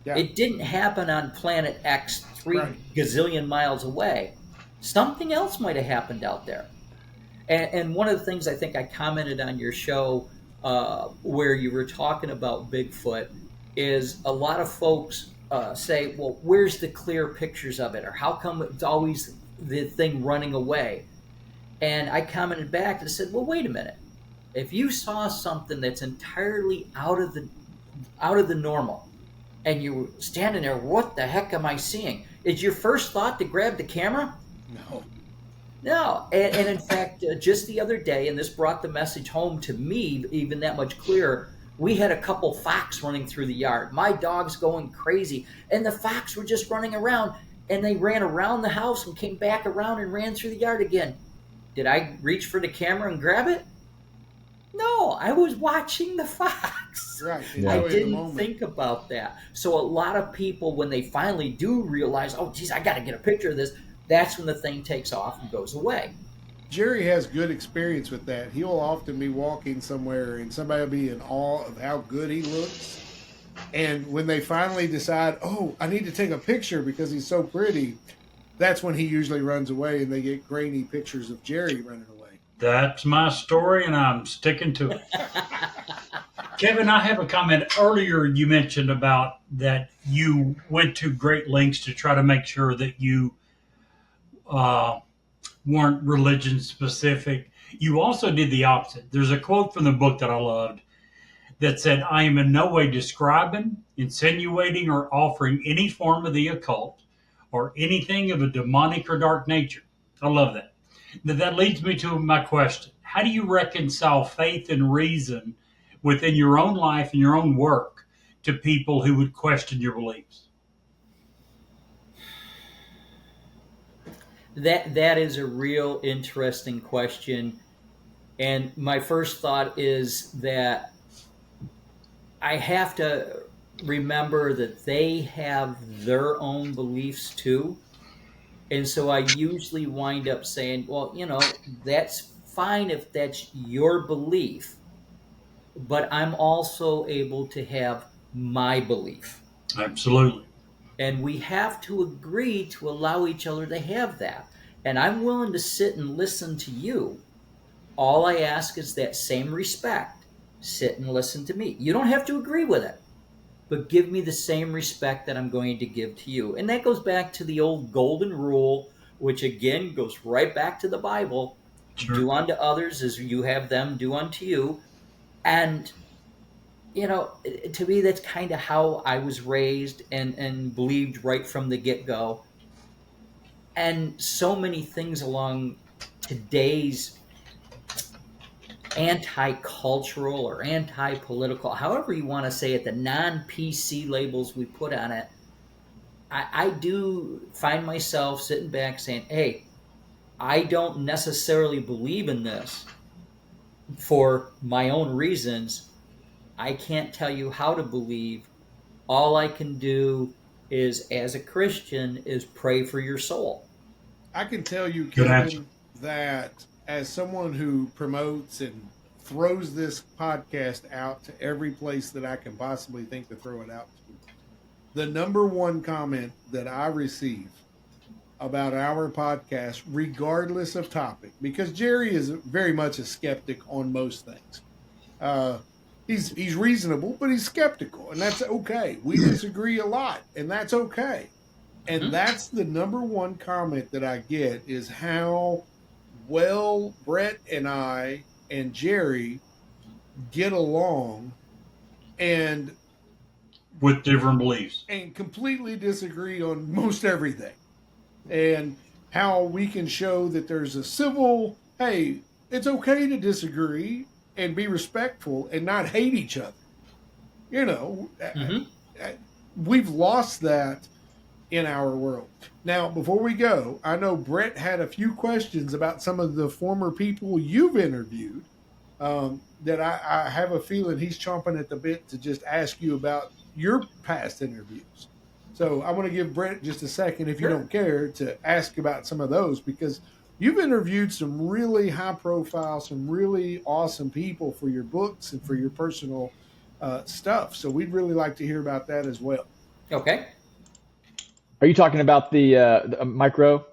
yeah, It didn't happen on planet X three right. gazillion miles away. Something else might have happened out there. And one of the things I think I commented on your show where you were talking about Bigfoot is a lot of folks say, well, where's the clear pictures of it? Or how come it's always the thing running away? And I commented back and said, well, wait a minute. If you saw something that's entirely out of the normal, and you were standing there, what the heck am I seeing? Is your first thought to grab the camera? No. No. And in fact, just the other day, and this brought the message home to me even that much clearer. We had a couple fox running through the yard. My dog's going crazy, and the fox were just running around, and they ran around the house and came back around and ran through the yard again. Did I reach for the camera and grab it? No, I was watching the fox. Right. I yeah. Enjoy the didn't moment. think about that. So a lot of people, when they finally do realize, oh, geez, I got to get a picture of this, that's when the thing takes off and goes away. Jerry has good experience with that. He'll often be walking somewhere and somebody will be in awe of how good he looks. And when they finally decide, oh, I need to take a picture because he's so pretty, that's when he usually runs away and they get grainy pictures of Jerry running away. That's my story, and I'm sticking to it. Kevin, I have a comment. Earlier, you mentioned about that you went to great lengths to try to make sure that you uh, weren't religion specific. You also did the opposite. There's a quote from the book that I loved that said, I am in no way describing, insinuating, or offering any form of the occult or anything of a demonic or dark nature. I love that. That leads me to my question. How do you reconcile faith and reason within your own life and your own work to people who would question your beliefs? That is a real interesting question. And my first thought is that I have to remember that they have their own beliefs too. And so I usually wind up saying, well, that's fine if that's your belief. but I'm also able to have my belief. Absolutely. And we have to agree to allow each other to have that. And I'm willing to sit and listen to you. All I ask is that same respect. Sit and listen to me. You don't have to agree with it, but give me the same respect that I'm going to give to you. And that goes back to the old golden rule, which again goes right back to the Bible. Sure. Do unto others as you have them do unto you. And to me, that's kind of how I was raised and believed right from the get go. And so many things along today's anti-cultural or anti-political, however you want to say it, the non-PC labels we put on it, I do find myself sitting back saying, hey, I don't necessarily believe in this for my own reasons. I can't tell you how to believe. All I can do is, as a Christian, is pray for your soul. I can tell you, Good answer. Kevin, that as someone who promotes and throws this podcast out to every place that I can possibly think to throw it out to, the number one comment that I receive about our podcast, regardless of topic, because Jerry is very much a skeptic on most things. Uh, he's reasonable, but he's skeptical, and that's okay. We disagree a lot, and that's okay. And that's the number one comment that I get is how well Brett and I and Jerry get along and With different beliefs. completely disagree on most everything. And how we can show that there's a civil, hey, it's okay to disagree and be respectful and not hate each other. You know, we've lost that in our world. Now, before we go, I know Brett had a few questions about some of the former people you've interviewed that I have a feeling he's chomping at the bit to just ask you about your past interviews. So I want to give Brett just a second, if you don't care, to ask about some of those, because you've interviewed some really high profile, some really awesome people for your books and for your personal stuff. So we'd really like to hear about that as well. Okay. Are you talking about the micro?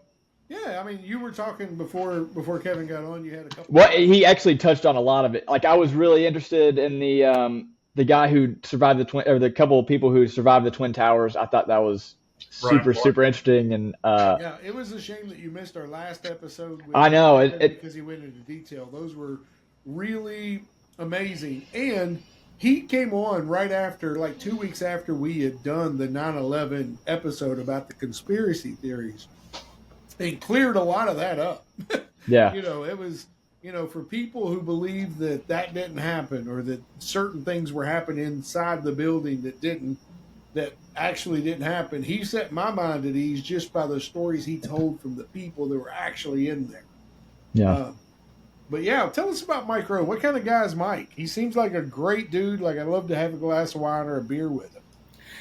Yeah, I mean, you were talking before Kevin got on. You had a couple. Well, he actually touched on a lot of it. Like I was really interested in the guy who survived the twin, or the couple of people who survived the Twin Towers. I thought that was super interesting. And yeah, it was a shame that you missed our last episode. I know because he went into detail. Those were really amazing, and he came on right after, like 2 weeks after we had done the 9/11 episode about the conspiracy theories, and cleared a lot of that up. yeah, It was, for people who believe that didn't happen, or that certain things were happening inside the building that actually didn't happen. He set my mind at ease just by the stories he told from the people that were actually in there. yeah. But yeah, tell us about Mike Rowe. What kind of guy is Mike? He seems like a great dude. Like, I'd love to have a glass of wine or a beer with him.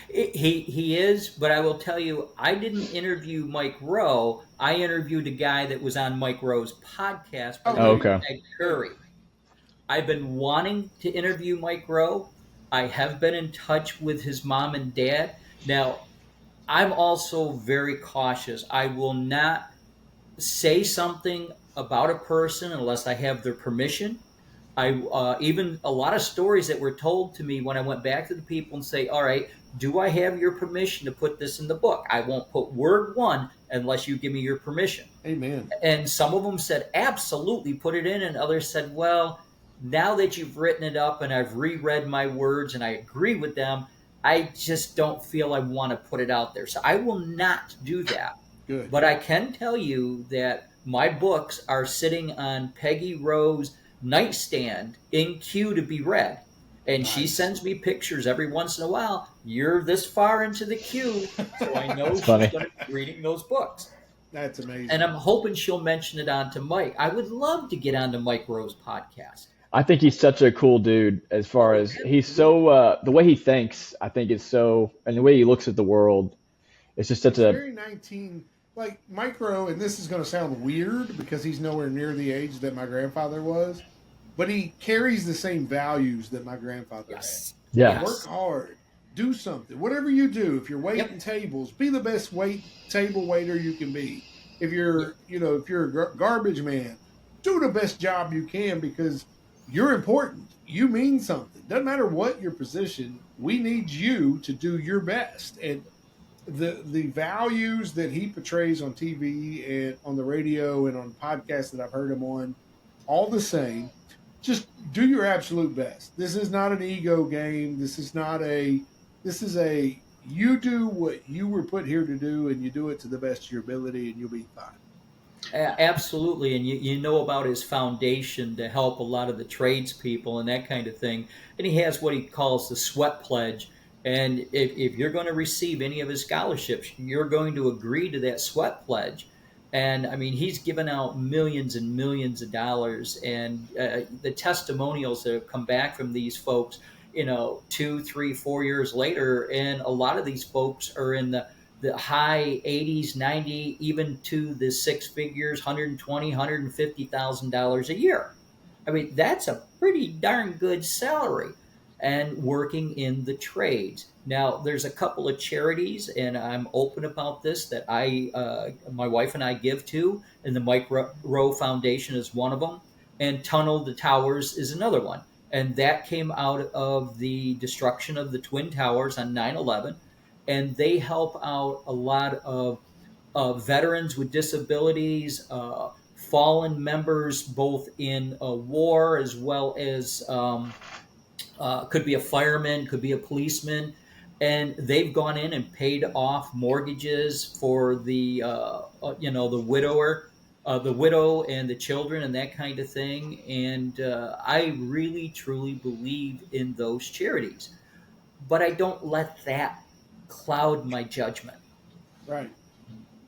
He is, but I will tell you, I didn't interview Mike Rowe. I interviewed a guy that was on Mike Rowe's podcast. Okay. Meg Curry. I've been wanting to interview Mike Rowe. I have been in touch with his mom and dad. Now, I'm also very cautious. I will not say something about a person unless I have their permission. I even a lot of stories that were told to me when I went back to the people and say, all right, do I have your permission to put this in the book? I won't put word one unless you give me your permission. Amen. And some of them said, absolutely, put it in. And others said, well, now that you've written it up and I've reread my words and I agree with them, I just don't feel I want to put it out there. So I will not do that. Good. But I can tell you that my books are sitting on Peggy Rowe's nightstand in queue to be read. And she sends me pictures every once in a while. You're this far into the queue, so I know she's going to be reading those books. That's amazing. And I'm hoping she'll mention it on to Mike. I would love to get onto Mike Rowe's podcast. I think he's such a cool dude. As far as he's so the way he thinks, I think is so, and the way he looks at the world, it's just such a very 19. Like Mike Rowe, and this is going to sound weird because he's nowhere near the age that my grandfather was, but he carries the same values that my grandfather had. Yes. Yeah. Work Yes. hard, do something. Whatever you do, if you're waiting Yep. tables, be the best table waiter you can be. If Yep. if you're a garbage man, do the best job you can because you're important. You mean something. Doesn't matter what your position. We need you to do your best. And the values that he portrays on TV and on the radio and on podcasts that I've heard him on, all the same. Just do your absolute best. This is not an ego game. This is a you do what you were put here to do and you do it to the best of your ability and you'll be fine. Absolutely, and you know about his foundation to help a lot of the tradespeople and that kind of thing. And he has what he calls the sweat pledge. And if you're going to receive any of his scholarships, you're going to agree to that sweat pledge. And I mean, he's given out millions and millions of dollars, and the testimonials that have come back from these folks, 2, 3, 4 years later, and a lot of these folks are in the high 80s, 90, even to the six figures, 120, $150,000 a year. I mean, that's a pretty darn good salary and working in the trades. Now, there's a couple of charities, and I'm open about this that my wife and I give to, and the Mike Rowe Foundation is one of them, and Tunnel to Towers is another one. And that came out of the destruction of the Twin Towers on 9/11, and they help out a lot of veterans with disabilities, fallen members, both in war as well as could be a fireman, could be a policeman, and they've gone in and paid off mortgages for the widower. The widow and the children and that kind of thing. And I really, truly believe in those charities. But I don't let that cloud my judgment. Right.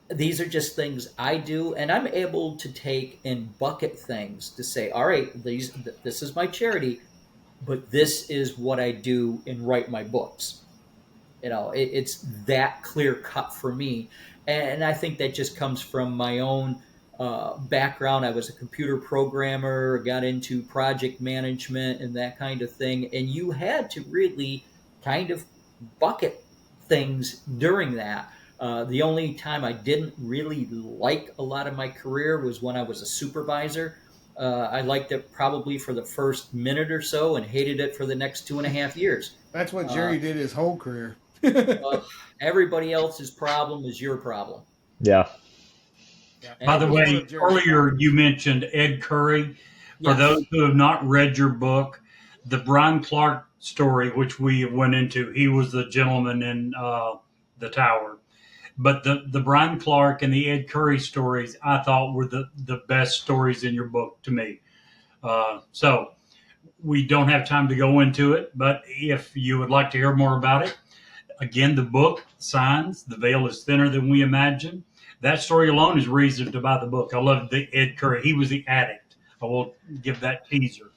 These are just things I do, and I'm able to take and bucket things to say, all right, this is my charity, but this is what I do and write my books. It's that clear cut for me, and I think that just comes from my own background. I was a computer programmer, got into project management and that kind of thing, and you had to really kind of bucket things during that. The only time I didn't really like a lot of my career was when I was a supervisor. I liked it probably for the first minute or so and hated it for the next 2.5 years. That's what Uh, Jerry did his whole career. well, everybody else's problem is your problem. Yeah. Yeah, By that the was one way, of Jerry's earlier problems. you mentioned Ed Curry. For those Yes. who have not read your book, the Brian Clark story, which we went into, he was the gentleman in the tower. But the Brian Clark and the Ed Curry stories, I thought were the best stories in your book to me. So we don't have time to go into it, but if you would like to hear more about it, again, the book, Signs, The Veil is Thinner Than We Imagine. That story alone is reason to buy the book. I love the Ed Curry. He was the addict. I will give that teaser.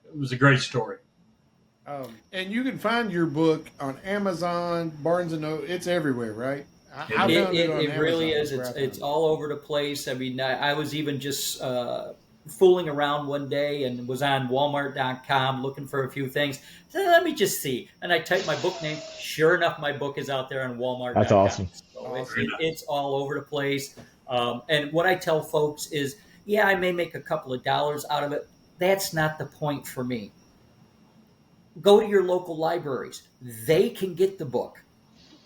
It was a great story. And you can find your book on Amazon, Barnes and Noble. It's everywhere, right? It I is. found it on It really Amazon. is. That's where I found It's it. all over the place. I mean, I was even just fooling around one day and was on Walmart.com looking for a few things. So let me just see. And I typed my book name. Sure enough, my book is out there on That's Walmart.com. awesome. So Awesome. it's all over the place. And what I tell folks is, yeah, I may make a couple of dollars out of it. That's not the point for me. Go to your local libraries. They can get the book,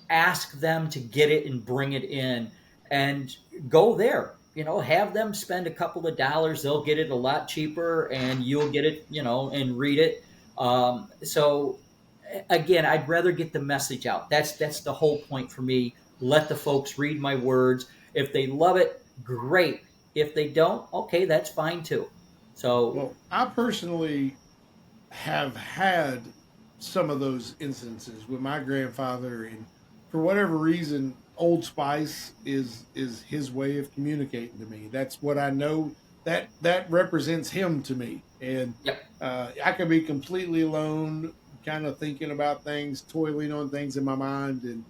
ask them to get it and bring it in, and go there. Have them spend a couple of dollars. They'll get it a lot cheaper, and you'll get it, and read it. So again, I'd rather get the message out. That's the whole point for me. Let the folks read my words. If they love it, great. If they don't, okay, that's fine too. So Well, I personally have had some of those instances with my grandfather, and for whatever reason, Old Spice is his way of communicating to me. That's what I know. That represents him to me, and yep. I could be completely alone, kind of thinking about things, toiling on things in my mind, and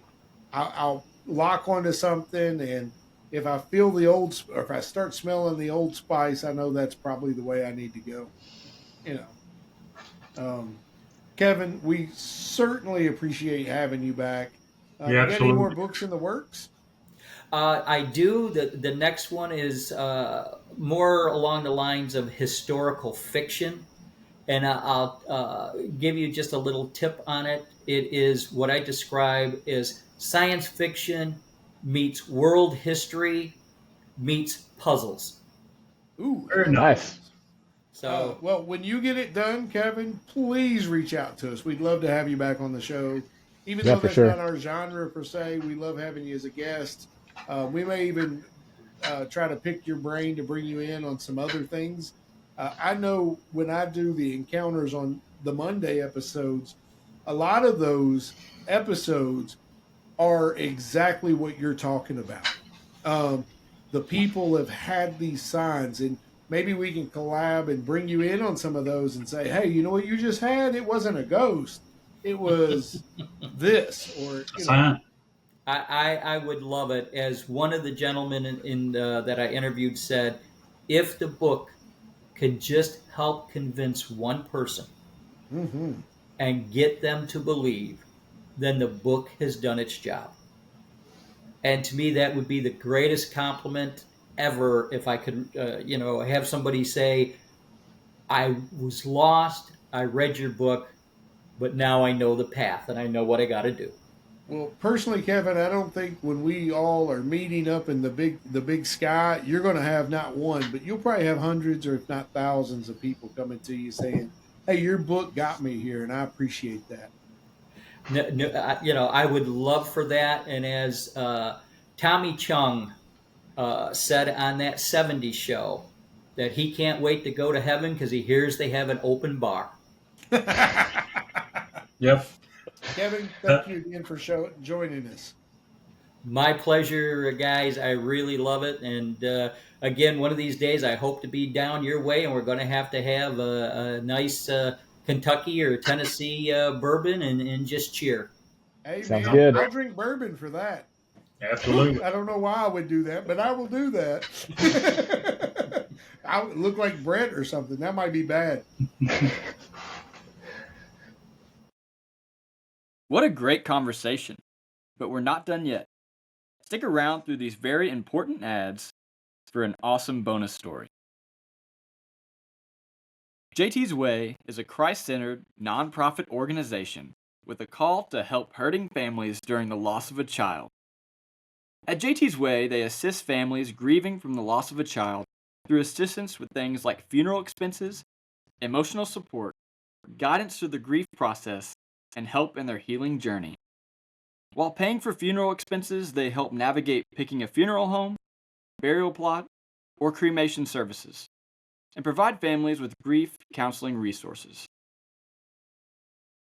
I'll lock onto something, and if I feel or if I start smelling the Old Spice, I know that's probably the way I need to go. you know. Kevin, we certainly appreciate having you back. Yeah, You got any more absolutely. books in the works? I do. The next one is more along the lines of historical fiction, and I'll give you just a little tip on it. It is what I describe as science fiction meets world history meets puzzles. Ooh, I Very love nice. Nice. puzzles. So Well, when you get it done, Kevin, please reach out to us. We'd love to have you back on the show. Even Yeah, though for that's not sure. our genre per se, we love having you as a guest. We may even try to pick your brain to bring you in on some other things. I know when I do the encounters on the Monday episodes, a lot of those episodes are exactly what you're talking about. Um, the people have had these signs, and maybe we can collab and bring you in on some of those and say, hey, you know what you just had? It wasn't a ghost, it was this, or, A sign. I would love it. As one of the gentlemen that I interviewed said, if the book could just help convince one person mm-hmm. and get them to believe, then the book has done its job. And to me, that would be the greatest compliment ever if I could, have somebody say, I was lost, I read your book, but now I know the path and I know what I got to do. Well, personally, Kevin, I don't think when we all are meeting up in the big sky, you're going to have not one, but you'll probably have hundreds or if not thousands of people coming to you saying, "Hey, your book got me here, and I appreciate that." No, no, I would love for that. And as Tommy Chung said on that '70s show, that he can't wait to go to heaven because he hears they have an open bar. Yep. Kevin, Uh, thank you again for joining us. My pleasure, guys. I really love it. And again, one of these days, I hope to be down your way, and we're going to have a nice Kentucky or Tennessee bourbon and just cheer. Hey, Sounds man, good. I'll drink bourbon for that. absolutely. I don't know why I would do that, but I will do that. I would look like Brett or something. That might be bad. What a great conversation. But we're not done yet. Stick around through these very important ads for an awesome bonus story. JT's Way is a Christ centered, nonprofit organization with a call to help hurting families during the loss of a child. At JT's Way, they assist families grieving from the loss of a child through assistance with things like funeral expenses, emotional support, guidance through the grief process, and help in their healing journey. While paying for funeral expenses, they help navigate picking a funeral home, burial plot, or cremation services, and provide families with grief counseling resources.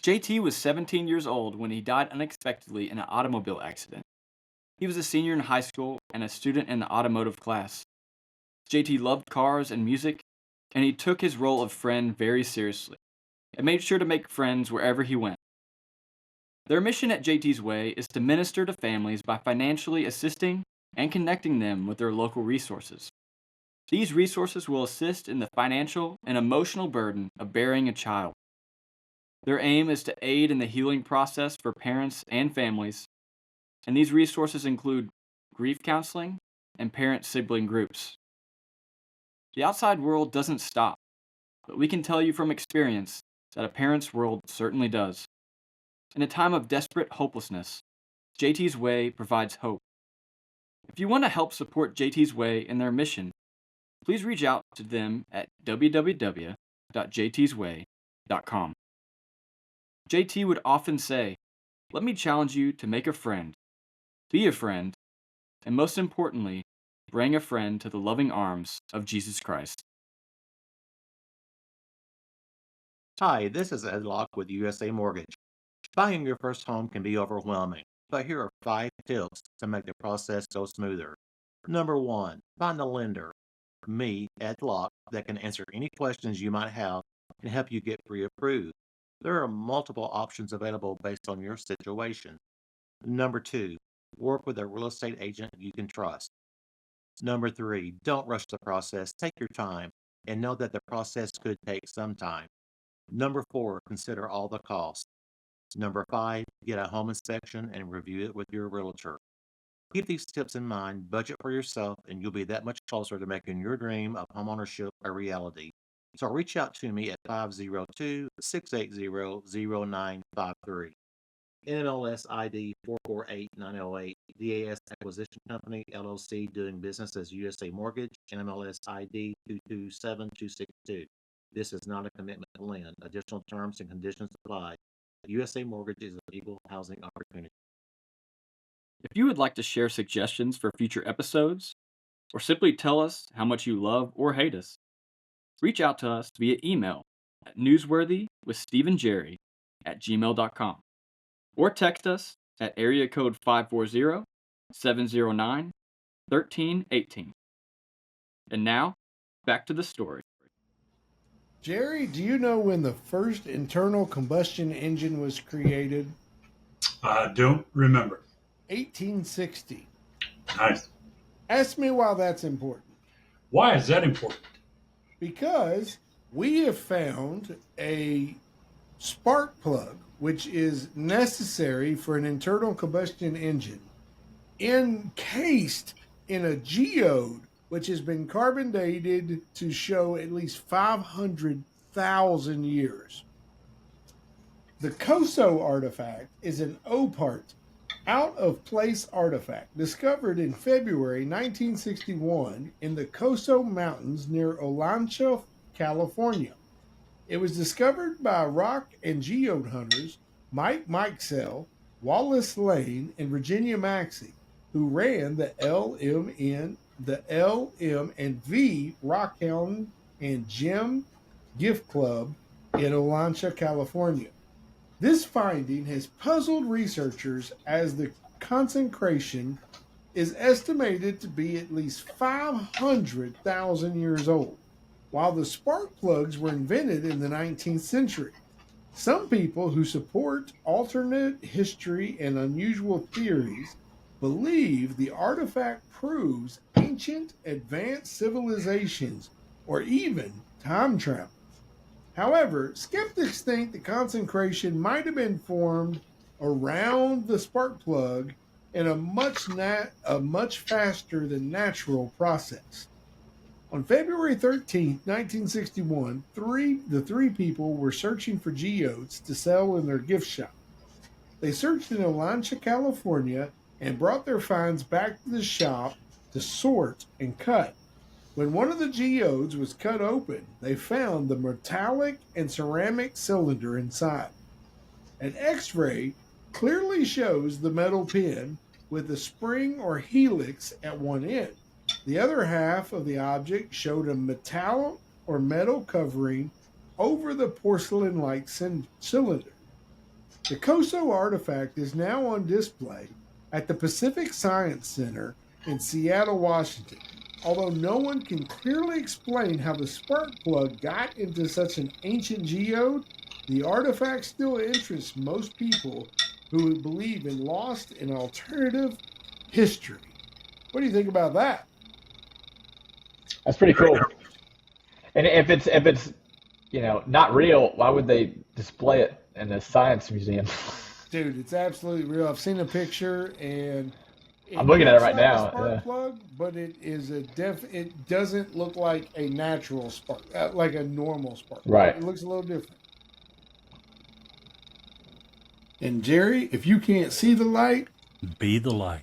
JT was 17 years old when he died unexpectedly in an automobile accident. He was a senior in high school and a student in the automotive class. JT loved cars and music, and he took his role of friend very seriously and made sure to make friends wherever he went. Their mission at JT's Way is to minister to families by financially assisting and connecting them with their local resources. These resources will assist in the financial and emotional burden of burying a child. Their aim is to aid in the healing process for parents and families, and these resources include grief counseling and parent-sibling groups. The outside world doesn't stop, but we can tell you from experience that a parent's world certainly does. In a time of desperate hopelessness, JT's Way provides hope. If you want to help support JT's Way in their mission, please reach out to them at www.jtsway.com. JT would often say, "Let me challenge you to make a friend, be a friend, and most importantly, bring a friend to the loving arms of Jesus Christ." Hi, this is Ed Locke with USA Mortgage. Buying your first home can be overwhelming, but here are 5 tips to make the process go smoother. Number 1, find a lender, me, Ed Locke, that can answer any questions you might have and help you get pre-approved. There are multiple options available based on your situation. Number 2, work with a real estate agent you can trust. Number 3, don't rush the process. Take your time. and know that the process could take some time. Number 4, consider all the costs. Number 5, get a home inspection and review it with your realtor. Keep these tips in mind, budget for yourself, and you'll be that much closer to making your dream of homeownership a reality. So reach out to me at 502-680-0953. NMLS ID 448908, DAS Acquisition Company, LLC, doing business as USA Mortgage, NMLS ID 227262. This is not a commitment to lend. Additional terms and conditions apply. USA Mortgage is an equal housing opportunity. If you would like to share suggestions for future episodes, or simply tell us how much you love or hate us, reach out to us via email at newsworthywithsteveandjerry@gmail.com or text us at area code 540-709-1318. And now, back to the story. Jerry, do you know when the first internal combustion engine was created? I don't remember. 1860. Nice. Ask me why that's important. Why is that important? Because we have found a spark plug, which is necessary for an internal combustion engine, encased in a geode, which has been carbon dated to show at least 500,000 years. The Koso artifact is an OPART, out of place artifact, discovered in February 1961 in the Koso Mountains near Olancha, California. It was discovered by rock and geode hunters Mike Mikesell, Wallace Lane, and Virginia Maxey, who ran the LM&V Rockhound and Gem Gift Club in Olancha, California. This finding has puzzled researchers as the concentration is estimated to be at least 500,000 years old, while the spark plugs were invented in the 19th century. Some people who support alternate history and unusual theories believe the artifact proves ancient advanced civilizations or even time travel. However, skeptics think the concentration might have been formed around the spark plug in a much faster than natural process. On February 13, 1961, the three people were searching for geodes to sell in their gift shop. They searched in Olancha, California, and brought their finds back to the shop to sort and cut. When one of the geodes was cut open, they found the metallic and ceramic cylinder inside. An X-ray clearly shows the metal pin with a spring or helix at one end. The other half of the object showed a metal or metal covering over the porcelain-like cylinder. The Koso artifact is now on display at the Pacific Science Center in Seattle, Washington. Although no one can clearly explain how the spark plug got into such an ancient geode, the artifact still interests most people who believe in lost and alternative history. What do you think about that? That's pretty cool. And if it's not real, why would they display it in a science museum? Dude, it's absolutely real. I've seen a picture and I'm looking at it right looks like now. a spark Yeah. plug, but it is it doesn't look like a natural spark, like a normal spark plug. Right. It looks a little different. And Jerry, if you can't see the light, Be the light.